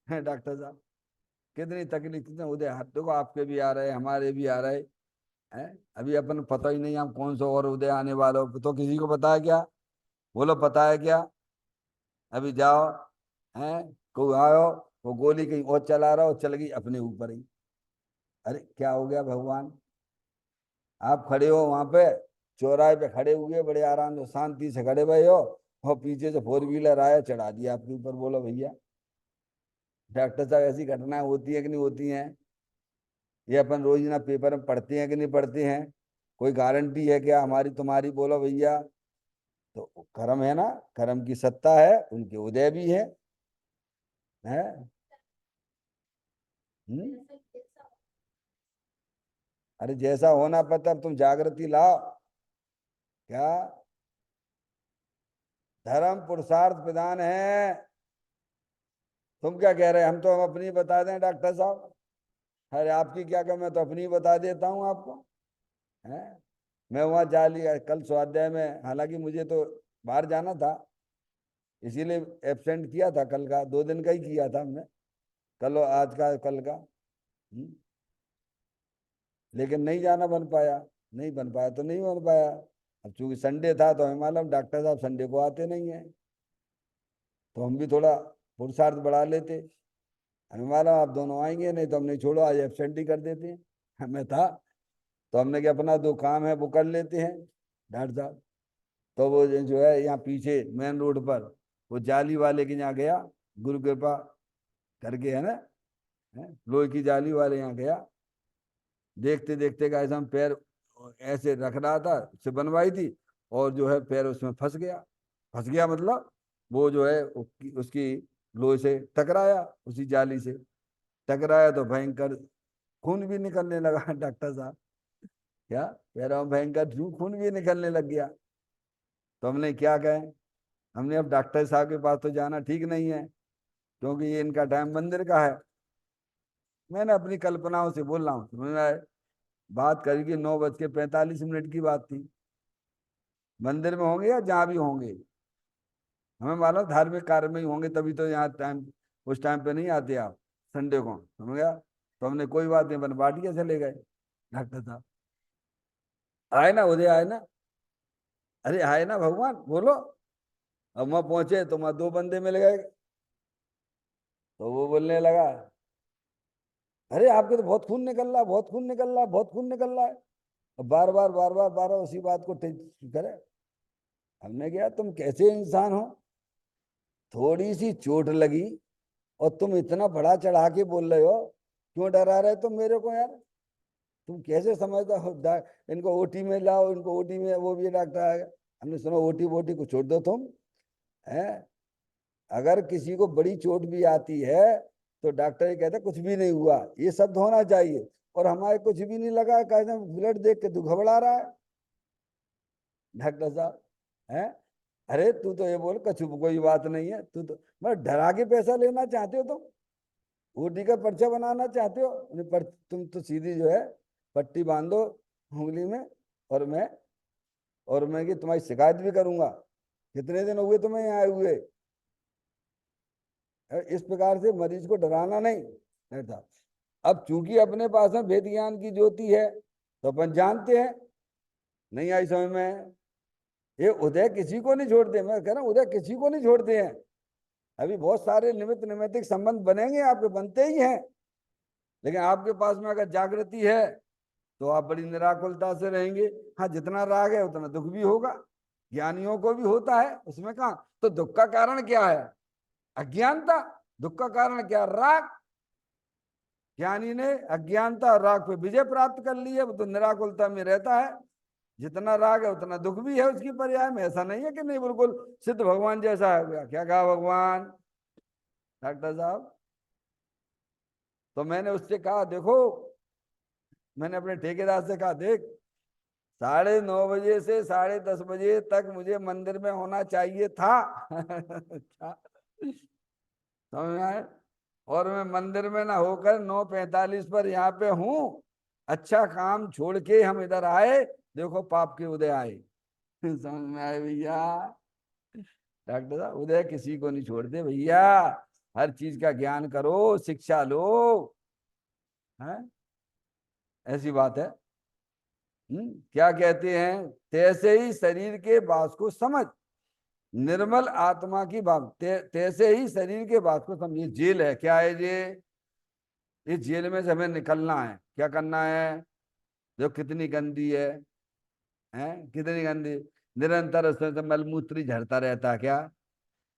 हैं डॉक्टर साहब, कितनी तकलीफ, कितने उदय हाथ देखो, आपके भी आ रहे, हमारे भी आ रहे हैं। अभी अपन पता ही नहीं हम कौन सा और उदय आने वाला हो, तो किसी को पता है क्या? बोलो पता है क्या? अभी जाओ, हैं, कोई आओ, वो गोली कहीं और चला रहा हो, चल गई अपने ऊपर ही। अरे क्या हो गया भगवान? आप खड़े हो वहां पे, चौराहे पे खड़े हुए, बड़े आराम से शांति से खड़े हुए हो, और पीछे से फोर व्हीलर आया, चढ़ा दिया आपके ऊपर। बोलो भैया, डॉक्टर साहब ऐसी घटनाएं होती है कि नहीं होती हैं? ये अपन रोज ना पेपर में पढ़ते हैं कि नहीं पढ़ते हैं? कोई गारंटी है क्या हमारी तुम्हारी? बोलो भैया। तो कर्म है ना, कर्म की सत्ता है, उनके उदय भी है। हम्म? अरे जैसा होना पता, अब तुम जागृति लाओ। क्या? धर्म पुरुषार्थ प्रधान है। तुम क्या कह रहे हैं? हम अपनी बता दें डॉक्टर साहब? अरे आपकी क्या कह, मैं तो अपनी बता देता हूँ आपको। है, मैं वहां जा लिया कल स्वाध्याय में, हालांकि मुझे तो बाहर जाना था, इसीलिए एब्सेंट किया था। कल का 2 दिन का ही किया था हमने, कल और आज का, कल का। लेकिन नहीं जाना बन पाया। नहीं बन पाया तो नहीं बन पाया। अब चूंकि संडे था, तो हमें मालूम डॉक्टर साहब संडे को आते नहीं है, तो हम भी थोड़ा पुरुषार्थ बढ़ा लेते। हमें मालूम आप दोनों आएंगे, नहीं तो हमने छोड़ो आज एब्सेंट ही कर देते हैं। हमें था, तो हमने क्या, अपना 2 काम है वो कर लेते हैं डॉक्टर साहब। तो वो जो है यहाँ पीछे मेन रोड पर, वो जाली वाले के यहाँ गया, गुरु कृपा करके है ना, लोहे की जाली वाले यहाँ गया। देखते देखते का ऐसा हम पैर ऐसे रख रहा था, से बनवाई थी, और जो है पैर उसमें फंस गया। फंस गया मतलब वो जो है उसकी लोहे से टकराया, उसी जाली से टकराया, तो भयंकर खून भी निकलने लगा। डॉक्टर साहब, क्या पैरों में भयंकर खून भी निकलने लग गया। तो हमने क्या कहें, हमने अब डॉक्टर साहब के पास तो जाना ठीक नहीं है, क्योंकि ये इनका टाइम मंदिर का है। मैंने अपनी कल्पनाओं से बोल रहा हूँ, मैंने बात करी कि 9:45 की बात थी। मंदिर में होंगे या जहाँ भी होंगे, हमें मालूम धार्मिक कार्य में ही होंगे, तभी तो यहाँ टाइम, उस टाइम पे नहीं आते आप संडे को, समझ गया? तो हमने कोई बात नहीं, अपन बाटिया चले गए। डॉक्टर साहब आए ना, उदय आए ना। अरे आए ना भगवान, बोलो। अब वहां पहुंचे तो वहां 2 बंदे मिल गए। तो वो बोलने लगा, अरे आपके तो बहुत खून निकल रहा है, बहुत खून निकल रहा है, बहुत खून निकल रहा है। और बार बार बार बार बार बार उसी बात को करे। हमने कहा तुम कैसे इंसान हो? थोड़ी सी चोट लगी, और तुम इतना बड़ा चढ़ा के बोल रहे हो, क्यों डरा रहे तुम मेरे को यार? तुम कैसे समझते हो? इनको ओटी में लाओ, इनको ओटी में, वो भी डॉक्टर आएगा। हमने सुना ओटी वोटी को छोड़ दो तुम। है, अगर किसी को बड़ी चोट भी आती है तो डॉक्टर ये कहते कुछ भी नहीं हुआ, ये शब्द होना चाहिए। और हमारे कुछ भी नहीं लगा, कहते ब्लड देख के तू घबरा रहा है डॉक्टर साहब। है, अरे तू तो ये बोल कछु कोई बात नहीं है, तू तो मतलब डरा के पैसा लेना चाहते हो तुम, ओटी का पर्चा बनाना चाहते हो। नहीं, पर तुम तो सीधी जो है पट्टी बांधो उंगली में, और मैं कि तुम्हारी शिकायत भी करूंगा। कितने दिन हुए तुम्हें यहाँ आए हुए? इस प्रकार से मरीज को डराना नहीं था। अब चूंकि अपने पास में वेद ज्ञान की ज्योति है तो अपन जानते हैं। नहीं आई समझ में? ये उदय किसी को नहीं छोड़ते, मैं कह रहा हूँ उदय किसी को नहीं छोड़ते हैं। अभी बहुत सारे निमित्त निमित्तिक संबंध बनेंगे, आपके बनते ही हैं। लेकिन आपके पास में अगर जागृति है तो आप बड़ी निराकुलता से रहेंगे। हाँ, जितना राग है उतना दुख भी होगा, ज्ञानियों को भी होता है, उसमें कहा। तो दुख का कारण क्या है? अज्ञानता। दुख का कारण क्या? राग। ज्ञानी ने अज्ञानता और राग पे विजय प्राप्त कर ली है, वो तो निराकुलता में रहता है। जितना राग है उतना दुख भी है उसकी पर्याय में। ऐसा नहीं है कि नहीं, बिल्कुल सिद्ध भगवान जैसा है गया। क्या कहा भगवान डॉक्टर साहब? तो मैंने उससे कहा देखो, मैंने अपने ठेकेदार से कहा देख, 9:30 बजे से 10:30 बजे तक मुझे मंदिर में होना चाहिए था। क्या समझ में आए? और मैं मंदिर में ना होकर 9:45 पर यहाँ पे हूँ। अच्छा काम छोड़ के हम इधर आए, देखो पाप के उदय आए। समझ में आए भैया? डॉक्टर साहब उदय किसी को नहीं छोड़ते भैया। हर चीज का ज्ञान करो, शिक्षा लो। है, ऐसी बात है। क्या कहते हैं? तैसे ही शरीर के वास को समझ, निर्मल आत्मा की बात। तैसे ही शरीर के वास को समझ। ये जेल है, क्या है ये? इस जेल में से हमें निकलना है। क्या करना है? जो कितनी गंदी है कितनी गंदी। निरंतर उसमें से मलमूत्र ही झड़ता रहता है। क्या?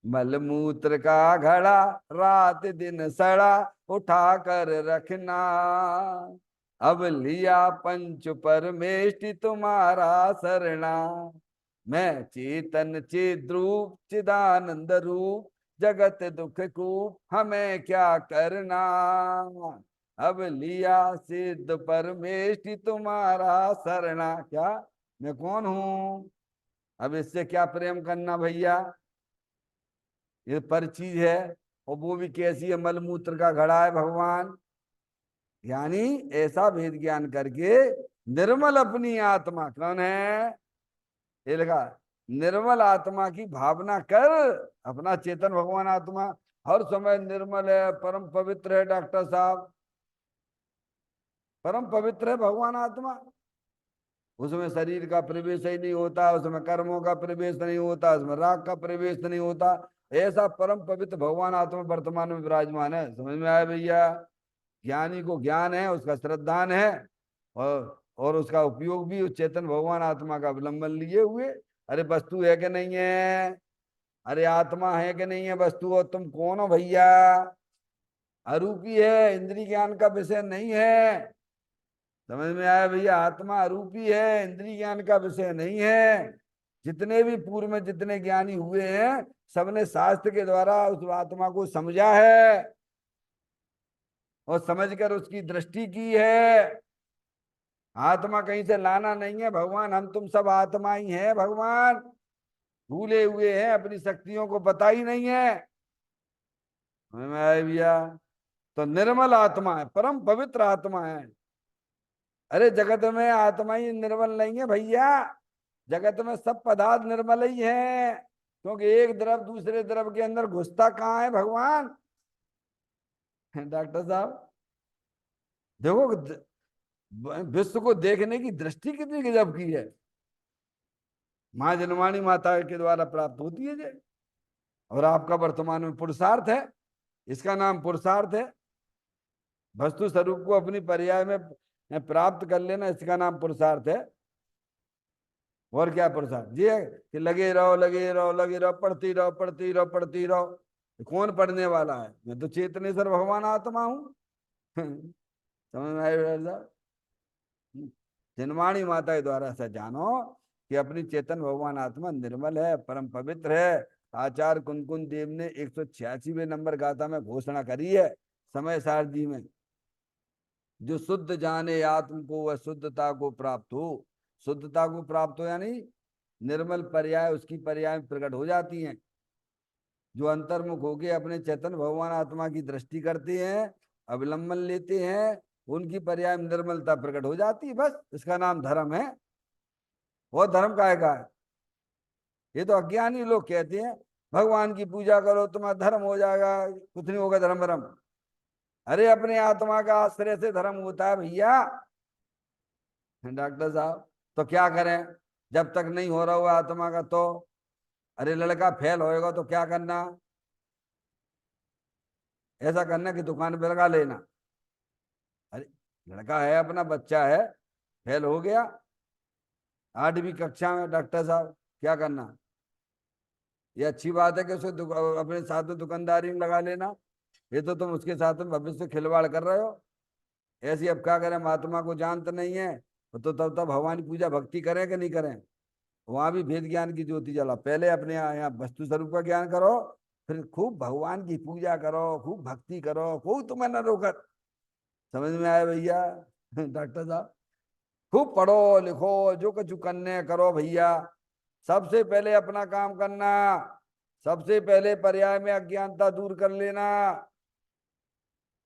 मलमूत्र का घड़ा रात दिन सड़ा, उठा कर रखना। अब लिया पंच परमेष्टि तुम्हारा शरणा। मैं चेतन चिद्रूप चिदानंद रूप, जगत दुख कूप, हमें क्या करना। अब लिया सिद्ध परमेष्टि तुम्हारा शरणा। क्या? मैं कौन हूं? अब इससे क्या प्रेम करना भैया? ये पर चीज है, और वो भी कैसी है? मलमूत्र का घड़ा है भगवान। यानी ऐसा भेद ज्ञान करके निर्मल अपनी आत्मा, कौन है ये लगा, निर्मल आत्मा की भावना कर। अपना चेतन भगवान आत्मा हर समय निर्मल है, परम पवित्र है डॉक्टर साहब। परम पवित्र है भगवान आत्मा। उसमें शरीर का प्रवेश ही नहीं होता, उसमें कर्मों का प्रवेश नहीं होता, उसमें राग का प्रवेश नहीं होता। ऐसा परम पवित्र भगवान आत्मा वर्तमान में विराजमान है। समझ में आया भैया? ज्ञानी को ज्ञान है, उसका श्रद्धान है, और उसका उपयोग भी उस चेतन भगवान आत्मा का अवलंबन लिए हुए। अरे वस्तु है कि नहीं है? अरे आत्मा है कि नहीं है वस्तु? और तुम कौन हो भैया? अरूपी है, इंद्रिय ज्ञान का विषय नहीं है। समझ में आया भैया? आत्मा अरूपी है, इंद्रिय ज्ञान का विषय नहीं है। जितने भी पूर्व में जितने ज्ञानी हुए हैं, सबने शास्त्र के द्वारा उस आत्मा को समझा है, और समझकर उसकी दृष्टि की है। आत्मा कहीं से लाना नहीं है भगवान। हम तुम सब आत्मा ही हैं भगवान, भूले हुए हैं, अपनी शक्तियों को पता ही नहीं है। समझ में आया भैया? तो निर्मल आत्मा है, परम पवित्र आत्मा है। अरे जगत में आत्मा ही निर्मल नहीं है भैया, जगत में सब पदार्थ निर्मल ही है। क्योंकि एक द्रव दूसरे द्रव के अंदर घुसता कहाँ है भगवान? डॉक्टर साहब देखो, विश्व को देखने की दृष्टि कितनी गजब की है। माँ जनवाणी माता के द्वारा प्राप्त होती है जे। और आपका वर्तमान में पुरुषार्थ है, इसका नाम पुरुषार्थ है। वस्तु स्वरूप को अपनी पर्याय में प्राप्त कर लेना, इसका नाम पुरुषार्थ है। और क्या पुरुषार्थ? ये है कि लगे रहो लगे रहो लगे रहो, पढ़ती रहो पढ़ती रहो पढ़ती रहो। कौन पढ़ने वाला है? मैं तो चेतनेश्वर भगवान आत्मा हूँ। समझ में आया साहब? जिनवाणी माता के द्वारा से जानो कि अपनी चेतन भगवान आत्मा निर्मल है, परम पवित्र है। आचार्य कुंकुन देव ने 186वें नंबर गाथा में घोषणा करी है समय सारथी में, जो शुद्ध जाने आत्म को वह शुद्धता को प्राप्त हो। शुद्धता को प्राप्त हो यानी निर्मल पर्याय उसकी पर्याय प्रकट हो जाती हैं। जो अंतर्मुख होके अपने चेतन भगवान आत्मा की दृष्टि करते हैं, अवलंबन लेते हैं, उनकी पर्याय निर्मलता प्रकट हो जाती है। बस इसका नाम धर्म है। वो धर्म काहे का है? ये तो अज्ञानी लोग कहते हैं भगवान की पूजा करो तुम्हारा धर्म हो जाएगा। कुछ नहीं होगा धर्म धर्म। अरे अपने आत्मा का आश्रय से धर्म होता है भैया। डॉक्टर साहब तो क्या करें जब तक नहीं हो रहा हुआ आत्मा का? तो अरे लड़का फेल होएगा तो क्या करना? ऐसा करना कि दुकान पे लगा लेना। अरे लड़का है अपना बच्चा है, फेल हो गया 8वीं कक्षा में, डॉक्टर साहब क्या करना? ये अच्छी बात है कि उसे अपने साथ में दुकानदारी में लगा लेना? ये तो तुम उसके साथ में भविष्य खिलवाड़ कर रहे हो। ऐसी अब क्या करें, महात्मा को जानते नहीं है तो तब तब भगवान की पूजा भक्ति करें कि नहीं करें? वहां भी भेद ज्ञान की ज्योति जला। पहले अपने यहाँ वस्तु स्वरूप का ज्ञान करो, फिर खूब भगवान की पूजा करो, खूब भक्ति करो, खूब तुम्हें न रोकर। समझ में आया भैया? डॉक्टर साहब खूब पढ़ो लिखो, जो कुछ करने करो भैया। सबसे पहले अपना काम करना, सबसे पहले पर्याय में अज्ञानता दूर कर लेना।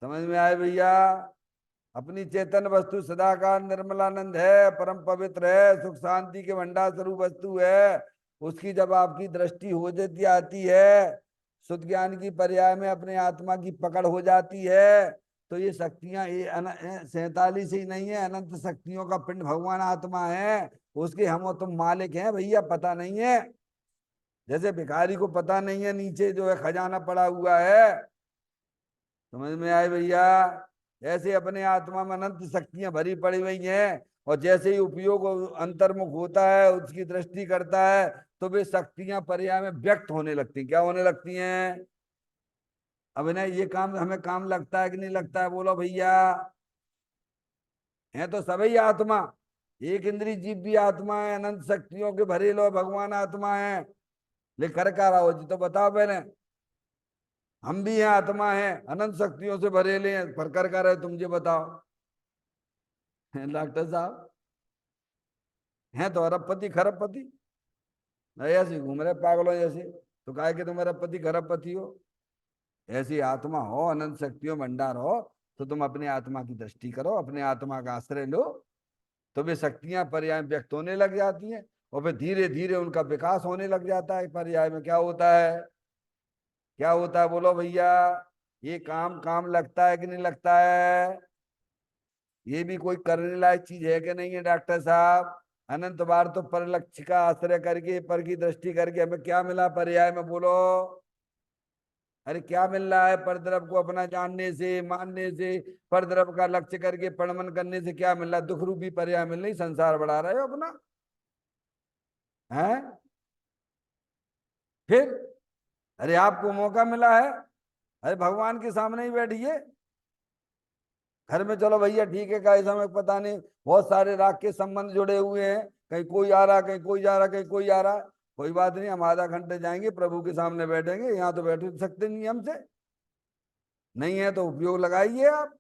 समझ में आए भैया? अपनी चेतन वस्तु सदाकाल निर्मलानंद है, परम पवित्र है, सुख शांति के भंडार स्वरूप वस्तु है। उसकी जब आपकी दृष्टि हो जाती आती है, शुद्ध ज्ञान की पर्याय में अपने आत्मा की पकड़ हो जाती है, तो ये शक्तियां ये 47 ही नहीं है, अनंत शक्तियों का पिंड भगवान आत्मा है। उसके हम और तुम मालिक हैं भैया, पता नहीं है। जैसे भिखारी को पता नहीं है नीचे जो है खजाना पड़ा हुआ है। समझ में आए भैया? ऐसे अपने आत्मा में अनंत शक्तियां भरी पड़ी हुई हैं, और जैसे ही उपयोग अंतर्मुख होता है, उसकी दृष्टि करता है, तो वे शक्तियां पर्याय में व्यक्त होने लगती। क्या होने लगती हैं? अब ना ये काम हमें काम लगता है कि नहीं लगता है? बोलो भैया। है तो सभी आत्मा, एक इंद्रिय जीव भी आत्मा है, अनंत शक्तियों के भरे लो भगवान आत्मा है। लेकिन कर क्या रहा हो जी? तो बताओ पहले। हम भी हैं, आत्मा है, अनंत शक्तियों से भरेले हैं, पर कर क्या रहे तुम जी बताओ? डॉक्टर साहब हैं तो अरबपति खरबपति, ऐसे घूम रहे पागलों जैसे। तो काहे कि तुम अरबपति खरबपति हो? ऐसी आत्मा हो, अनंत शक्तियों भंडार हो, तो तुम अपने आत्मा की दृष्टि करो, अपने आत्मा का आश्रय लो, तो वे शक्तियां पर्याय व्यक्त होने लग जाती हैं, और फिर धीरे धीरे उनका विकास होने लग जाता है। पर्याय में क्या होता है? क्या होता है बोलो भैया? ये काम काम लगता है कि नहीं लगता है? ये भी कोई करने लायक चीज है कि नहीं है डॉक्टर साहब? अनंत बार तो पर लक्ष्य का आश्रय करके, पर की दृष्टि करके हमें क्या मिला पर्याय में? बोलो। अरे क्या मिल रहा है पर द्रव को अपना जानने से, मानने से, पर द्रव का लक्ष्य करके पणमन करने से क्या मिल रहा है? दुख रूपी पर्याय मिल रही, संसार बढ़ा रहे हो अपना। है फिर? अरे आपको मौका मिला है, अरे भगवान के सामने ही बैठिए। घर में चलो भैया ठीक है, का समय पता नहीं, बहुत सारे राग के संबंध जुड़े हुए हैं, कहीं कोई आ रहा, कहीं कोई जा रहा, कहीं कोई आ रहा। कोई बात नहीं, हम आधा घंटे जाएंगे, प्रभु के सामने बैठेंगे। यहाँ तो बैठ सकते नहीं हमसे। नहीं है तो उपयोग लगाइए आप,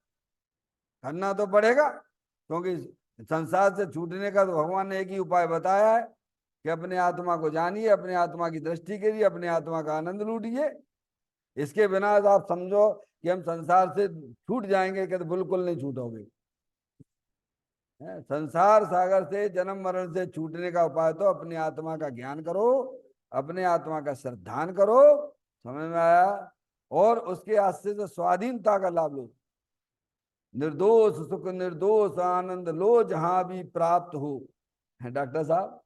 करना तो पड़ेगा, क्योंकि संसार से छूटने का तो भगवान ने एक ही उपाय बताया है कि अपने आत्मा को जानिए, अपने आत्मा की दृष्टि करिए, अपने आत्मा का आनंद लूटिए। इसके बिना आप समझो कि हम संसार से छूट जाएंगे, कि तो बिल्कुल नहीं छूटोगे। संसार सागर से, जन्म मरण से छूटने का उपाय तो अपनी आत्मा का ज्ञान करो, अपने आत्मा का श्रद्धान करो। समझ में आया? और उसके आश्रय से स्वाधीनता का लाभ लो। निर्दोष सुख निर्दोष आनंद लो जहां भी प्राप्त हो। डॉक्टर साहब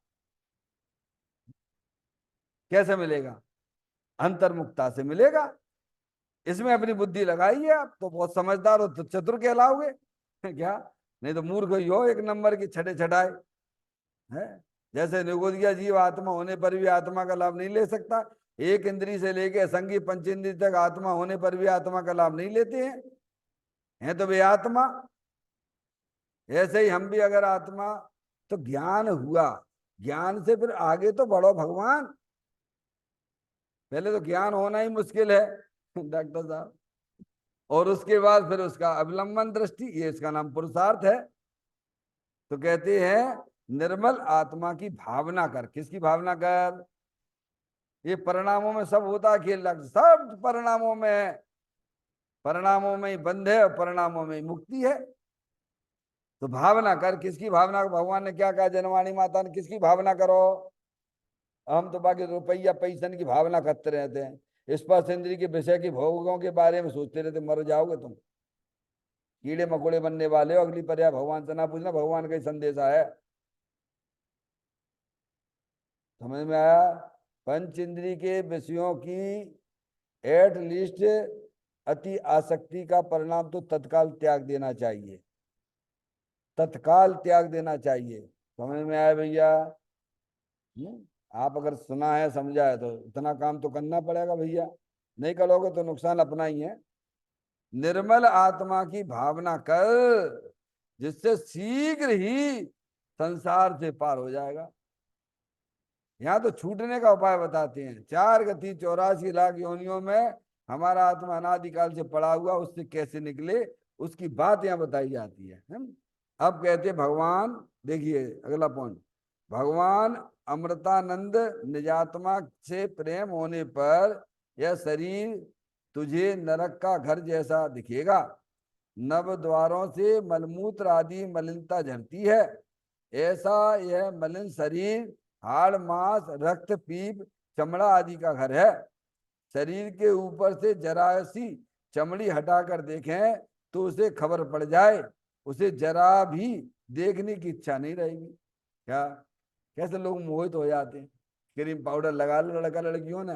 कैसे मिलेगा? अंतर्मुखता से मिलेगा। इसमें अपनी बुद्धि लगाइए, आप तो बहुत समझदार हो, तो चतुर कहलाओगे। क्या? नहीं तो मूर्ख ही हो, एक नंबर की छठे छठाए है। जैसे निगोदिया जीव आत्मा होने पर भी आत्मा का लाभ नहीं ले सकता, एक इंद्री से लेके असंगी पंच इंद्री तक आत्मा होने पर भी आत्मा का लाभ नहीं लेते हैं तो वे आत्मा। ऐसे ही हम भी अगर आत्मा, तो ज्ञान हुआ, ज्ञान से फिर आगे तो बढ़ो भगवान। पहले तो ज्ञान होना ही मुश्किल है डॉक्टर साहब, और उसके बाद फिर उसका अवलंबन दृष्टि, ये इसका नाम पुरुषार्थ है। तो कहते हैं निर्मल आत्मा की भावना कर। किसकी भावना कर? ये परिणामों में सब होता है खेल, सब परिणामों में है, परिणामों में ही बंध है और परिणामों में ही मुक्ति है। तो भावना कर। किसकी भावना? भगवान ने क्या कहा जनवाणी माता ने, किसकी भावना करो? हम तो बाकी रुपया पैसन की भावना करते रहते हैं, स्पर्श इंद्रिय के विषय की भोगों के बारे में सोचते रहते, मर जाओगे तुम, कीड़े मकोड़े बनने वाले हो। अगली पर्याय भगवान से ना पूछना, भगवान का ही संदेशा है। समझ में आया? पंच इंद्रिय के विषयों की एट लीस्ट अति आसक्ति का परिणाम तो तत्काल त्याग देना चाहिए, तत्काल त्याग देना चाहिए। समझ में आया भैया? आप अगर सुना है समझा है तो इतना काम तो करना पड़ेगा भैया, नहीं करोगे तो नुकसान अपना ही है। निर्मल आत्मा की भावना कर, जिससे शीघ्र ही संसार से पार हो जाएगा। यहाँ तो छूटने का उपाय बताते हैं। 4 गति 84 लाख योनियों में हमारा आत्मा अनादिकाल से पड़ा हुआ, उससे कैसे निकले उसकी बात यहाँ बताई जाती है। अब कहते भगवान, देखिए अगला पॉइंट, भगवान अमृतानंद निजात्मा से प्रेम होने पर यह शरीर तुझे नरक का घर जैसा दिखेगा। नव द्वारों से मलमूत्र आदि मलिनता झरती है, ऐसा यह मलिन शरीर हाड़ मांस रक्त पीप चमड़ा आदि का घर है। शरीर के ऊपर से जरा सी चमड़ी हटाकर देखें तो उसे खबर पड़ जाए, उसे जरा भी देखने की इच्छा नहीं रहेगी। क्या कैसे लोग मोहित हो जाते हैं, क्रीम पाउडर लगा लो लड़का लड़कियों ने,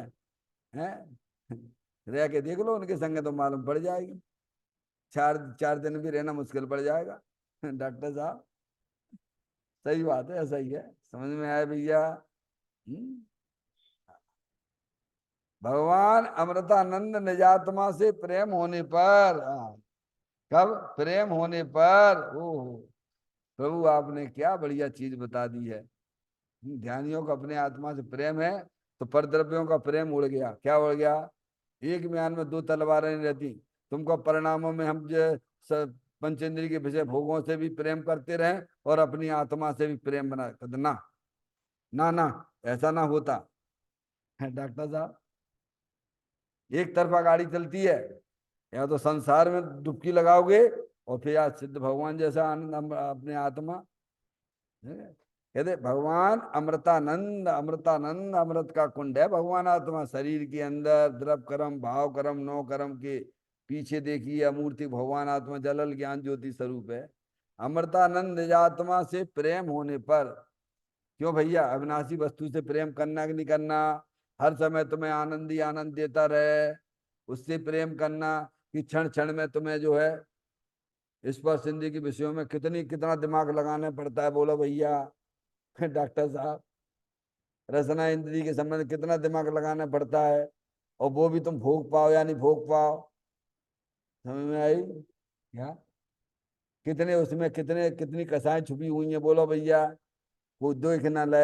हैं रह के देख लो उनके संग तो मालूम पड़ जाएगी, 4 दिन भी रहना मुश्किल पड़ जाएगा डॉक्टर साहब। सही बात है, ऐसा ही है। समझ में आया भैया? भगवान अमृतानंद निजात्मा से प्रेम होने पर, कब प्रेम होने पर, ओह प्रभु आपने क्या बढ़िया चीज बता दी है। ध्यानियों का अपने आत्मा से प्रेम है तो परद्रव्यों का प्रेम उड़ गया। क्या उड़ गया? एक म्यान में 2 तलवारें नहीं रहती। तुमको परिणामों में हम जो पंचेंद्रिय के विषय भोगों से भी प्रेम करते रहे और अपनी आत्मा से भी प्रेम बना ना, ना ना, ऐसा ना होता डॉक्टर साहब। एक तरफा गाड़ी चलती है, या तो संसार में डुबकी लगाओगे और फिर या सिद्ध भगवान जैसा आनंद अपने आत्मा। कहते भगवान अमृतानंद, अमृतानंद अमृत का कुंड है भगवान आत्मा। शरीर के अंदर द्रव कर्म भाव कर्म 9 कर्म के पीछे देखिए अमूर्ति भगवान आत्मा जलल ज्ञान ज्योति स्वरूप है। अमृतानंद निजात्मा से प्रेम होने पर, क्यों भैया अविनाशी वस्तु से प्रेम करना कि नहीं करना? हर समय तुम्हें आनंद ही आनंद देता रहे, उससे प्रेम करना कि क्षण क्षण में तुम्हें जो है स्पर्श इंद्रिय के विषयों में कितना दिमाग लगाना पड़ता है, बोलो भैया डॉक्टर साहब। रसना इंद्रिय के संबंध कितना दिमाग लगाना पड़ता है, और वो भी तुम भोग पाओ या नहीं भोग पाओ। समझ में आई क्या? कितने उसमें कितनी कसाएं छुपी हुई हैं, बोलो भैया। कोई देख ना ले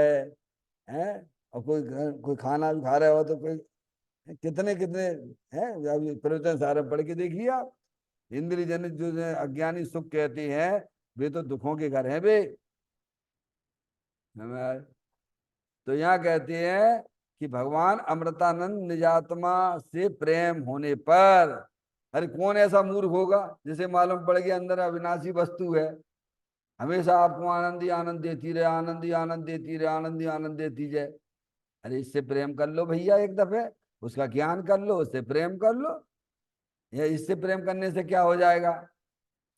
हैं, और कोई खाना भी खा रहे हो तो कोई कितने कितने हैं। अभी प्रवचन सारे पढ़ के देखिए आप। इंद्रिय जनित जो अज्ञानी सुख कहते हैं, वे तो दुखों के घर हैं बे। तो यहाँ कहते हैं कि भगवान अमृतानंद निजात्मा से प्रेम होने पर, अरे कौन ऐसा मूर्ख होगा जिसे मालूम पड़ गया अंदर अविनाशी वस्तु है, हमेशा आपको आनंद ही आनंद देती रहे, आनंद ही आनंद देती रहे, आनंद ही आनंद देती जाए। अरे इससे प्रेम कर लो भैया, एक दफे उसका ज्ञान कर लो, उससे प्रेम कर लो। ये इससे प्रेम करने से क्या हो जाएगा?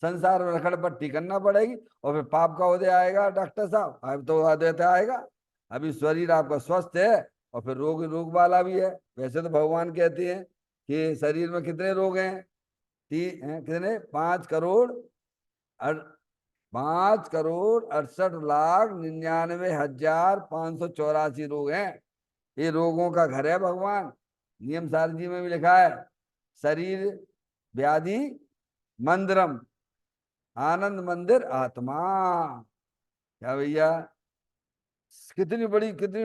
संसार में रखड़ पट्टी करना पड़ेगी और फिर पाप का उदय आएगा डॉक्टर साहब। अब तो उदय आएगा। अभी शरीर आपका स्वस्थ है और फिर रोग रोग वाला भी है। वैसे तो भगवान कहते हैं कि शरीर में कितने रोग हैं? कितने? 5,68,99,584 रोग हैं। ये रोगों का घर है भगवान। नियम सारजी में भी लिखा है, शरीर व्याधि मंदिरम, आनंद मंदिर आत्मा। क्या भैया, कितनी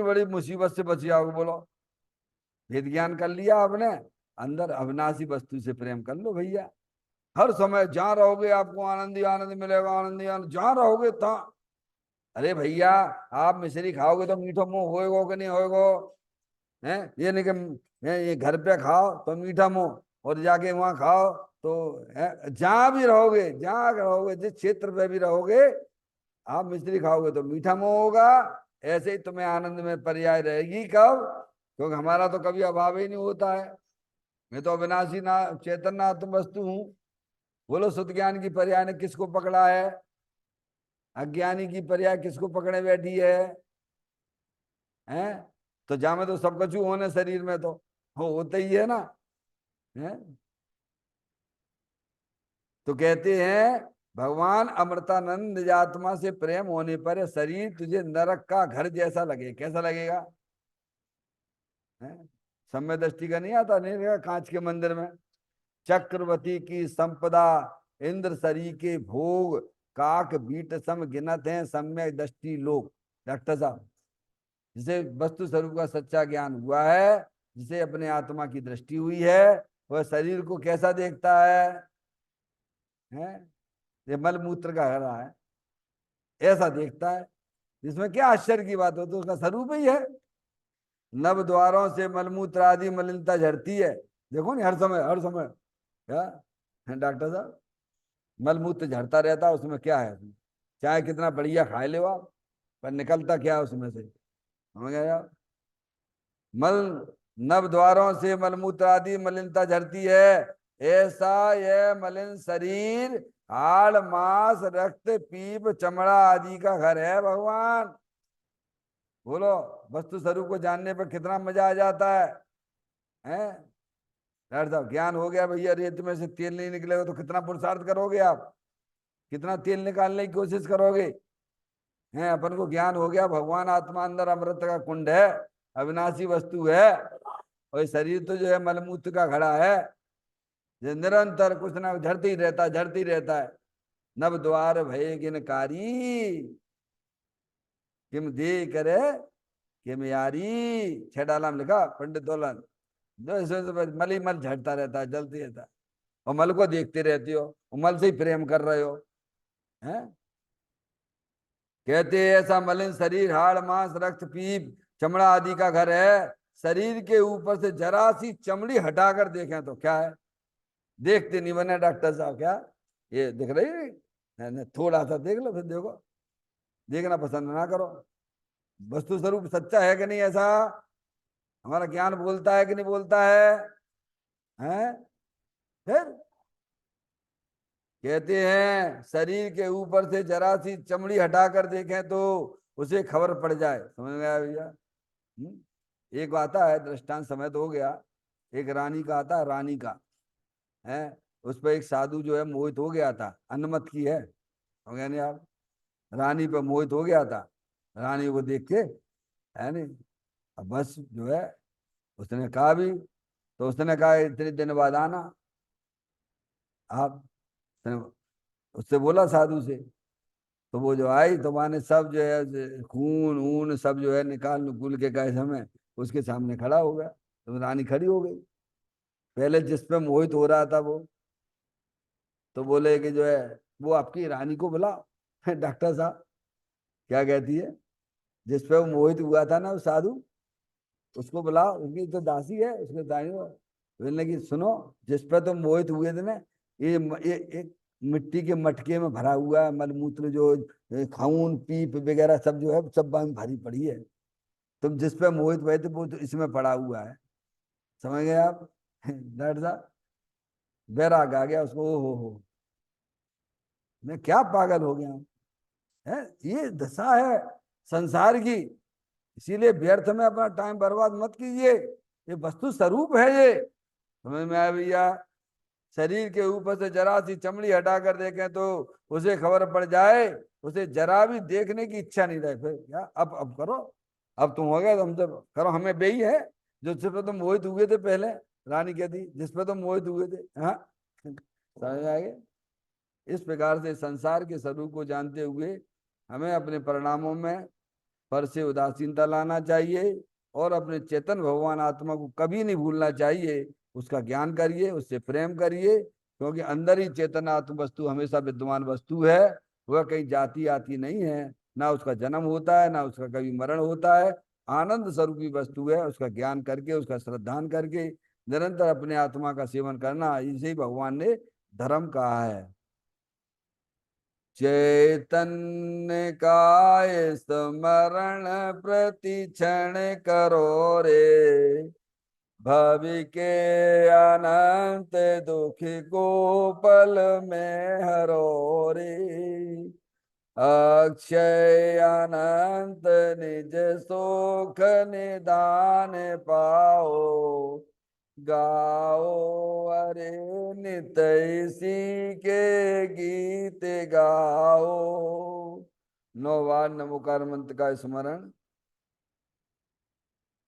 बड़ी मुसीबत से बची आओगे बोलो। वेद ज्ञान कर लिया आपने, अंदर अविनाशी वस्तु से प्रेम कर लो भैया। हर समय जहां रहोगे आपको आनंद ही आनंद मिलेगा, आनंद ही आनंद, जहां रहोगे तहां। अरे भैया, आप मिश्री खाओगे तो मीठा मुंह होएगो कि नहीं होएगो? है ये नहीं कि ये घर पे खाओ तो मीठा मुंह, और जाके वहां खाओ तो जहां भी रहोगे, जहां रहोगे, जिस क्षेत्र पे भी रहोगे, आप मिश्री खाओगे तो मीठा मुंह होगा। ऐसे ही तुम्हें आनंद में पर्याय रहेगी कब? क्योंकि हमारा तो कभी अभाव ही नहीं होता है। मैं तो अविनाशी ना चेतन आत्म वस्तु हूं। बोलो, शुद्ध ज्ञान की पर्याय ने किसको पकड़ा है? अज्ञानी की पर्याय किसको पकड़े बैठी है? हैं? तो जा में तो सब कछु होने शरीर में तो हो होता ही है ना। है? तो कहते हैं भगवान अमृतानंद निजात्मा से प्रेम होने पर शरीर तुझे नरक का घर जैसा लगे। कैसा लगेगा? है? सम्य दृष्टि का नहीं आता, नहीं रहेगा कांच के मंदिर में। चक्रवर्ती की संपदा, इंद्र सरी के भोग, काक बीट सम गिनत हैं सम्यक दृष्टि लोग। डॉक्टर साहब, जिसे वस्तु स्वरूप का सच्चा ज्ञान हुआ है, जिसे अपने आत्मा की दृष्टि हुई है, वह शरीर को कैसा देखता है? ये मल मूत्र का घर है, ऐसा देखता है। इसमें क्या आश्चर्य की बात हो, तो उसका स्वरूप ही है। नव द्वारों से मलमूत्र आदि मलिनता झरती है। देखो नहीं, हर समय हर समय क्या है डॉक्टर साहब, मलमूत्र झड़ता रहता है, उसमें क्या है? चाहे कितना बढ़िया खाए ले आप, पर निकलता क्या है उसमें से? समझ गए आप? मल नव द्वारों से मलमूत्र आदि मलिनता झरती है, ऐसा यह मलिन शरीर हाड़ मांस रक्त पीप चमड़ा आदि का घर है भगवान। बोलो, वस्तु स्वरूप को जानने पर कितना मजा आ जाता है? डॉक्टर साहब, ज्ञान हो गया भैया, रेत में से तेल नहीं निकलेगा तो कितना पुरुषार्थ करोगे आप? कितना तेल निकालने की कोशिश करोगे? हैं? अपन को ज्ञान हो गया, भगवान आत्मा अंदर अमृत का कुंड है, अविनाशी वस्तु है। और ये शरीर तो जो है मलमूत्र का घड़ा है, जो निरंतर कुछ ना झड़ते ही रहता है, झड़ते ही रहता है। नव द्वार भय गिनकारी, किम दे करे किम यारी। छह डाला में लिखा पंडित दौलन। जो इसमें मल ही मल झड़ता रहता है, जलती रहता है, और मल को देखते रहते हो, और मल से ही प्रेम कर रहे हो। हैं? कहते हैं ऐसा मलिन शरीर हाड़ मांस रक्त पीप चमड़ा आदि का घर है। शरीर के ऊपर से जरा सी चमड़ी हटाकर देखें तो क्या है? देखते नहीं बने डॉक्टर साहब, क्या ये दिख रही है? थोड़ा सा देख लो, फिर देखो। देखना पसंद ना करो। वस्तु स्वरूप सच्चा है कि नहीं ऐसा? हमारा ज्ञान बोलता है कि नहीं बोलता है? हैं? फिर कहते हैं शरीर के ऊपर से जरा सी चमड़ी हटाकर देखें तो उसे खबर पड़ जाए। समझ में आया भैया? एक आता है दृष्टांत, समय तो हो गया। एक रानी का आता है, रानी का है, उस पर एक साधु जो है मोहित हो गया था। अनुमत की है, हो गया नहीं आप? रानी पर मोहित हो गया था, रानी को देख के, है नहीं? अब बस जो है, उसने कहा भी, तो उसने कहा इतने दिन बाद आना आप। उसने उससे बोला साधु से, तो वो जो आई तो माने सब जो है खून ऊन सब जो है निकाल नुकुल के गए समय उसके सामने खड़ा हो गया। तो रानी खड़ी हो गई। पहले जिस पे मोहित हो रहा था वो, तो बोले कि जो है वो आपकी रानी को बुला। डॉक्टर साहब, क्या कहती है? जिस पे वो मोहित हुआ था ना वो साधु, उसको बुला, उसकी तो दासी है, उसके दाई हो। बोलने की सुनो, जिस पे तो मोहित हुए थे ना, ये एक मिट्टी के मटके में भरा हुआ है मलमूत्र, जो खून पीप वगैरह सब जो है सब भरी पड़ी है। तुम जिस पे मोहित हुए थे वो तो इसमें पड़ा हुआ है। समझ गए आप? डॉक्टर साहब, बैराग आ गया उसको। ओ हो, मैं क्या पागल हो गया हूँ? है? ये दशा है संसार की। इसीलिए व्यर्थ में अपना टाइम बर्बाद मत कीजिए। ये वस्तु स्वरूप है ये। समझ में आया भैया? शरीर के ऊपर से जरा सी चमड़ी हटाकर देखें तो उसे खबर पड़ जाए, उसे जरा भी देखने की इच्छा नहीं रहे, फिर क्या अब करो। अब तुम हो गए, तो हमसे करो, हमें बेई है जो जिस पे तुम मोहित हुए थे पहले। रानी कहती जिस पे तुम मोहित हुए थे। हाँ, समझ आ गए। इस प्रकार से संसार के स्वरूप को जानते हुए हमें अपने परिणामों में पर से उदासीनता लाना चाहिए, और अपने चेतन भगवान आत्मा को कभी नहीं भूलना चाहिए। उसका ज्ञान करिए, उससे प्रेम करिए, क्योंकि अंदर ही चेतन आत्म वस्तु हमेशा विद्यमान वस्तु है। वह कहीं जाती आती नहीं है, ना उसका जन्म होता है, ना उसका कभी मरण होता है। आनंद स्वरूपी वस्तु है। उसका ज्ञान करके, उसका श्रद्धान करके निरंतर अपने आत्मा का सेवन करना, इसे ही भगवान ने धर्म कहा है। चैतन्य काय स्मरण प्रति क्षण करो रे, भवि के अनंत दुख को पल में हरो रे। अक्षय अनंत निज सुख निदान पाओ, गाओ अरे नित इसी के गीत गाओ। 9 बार नमोकार मंत्र का स्मरण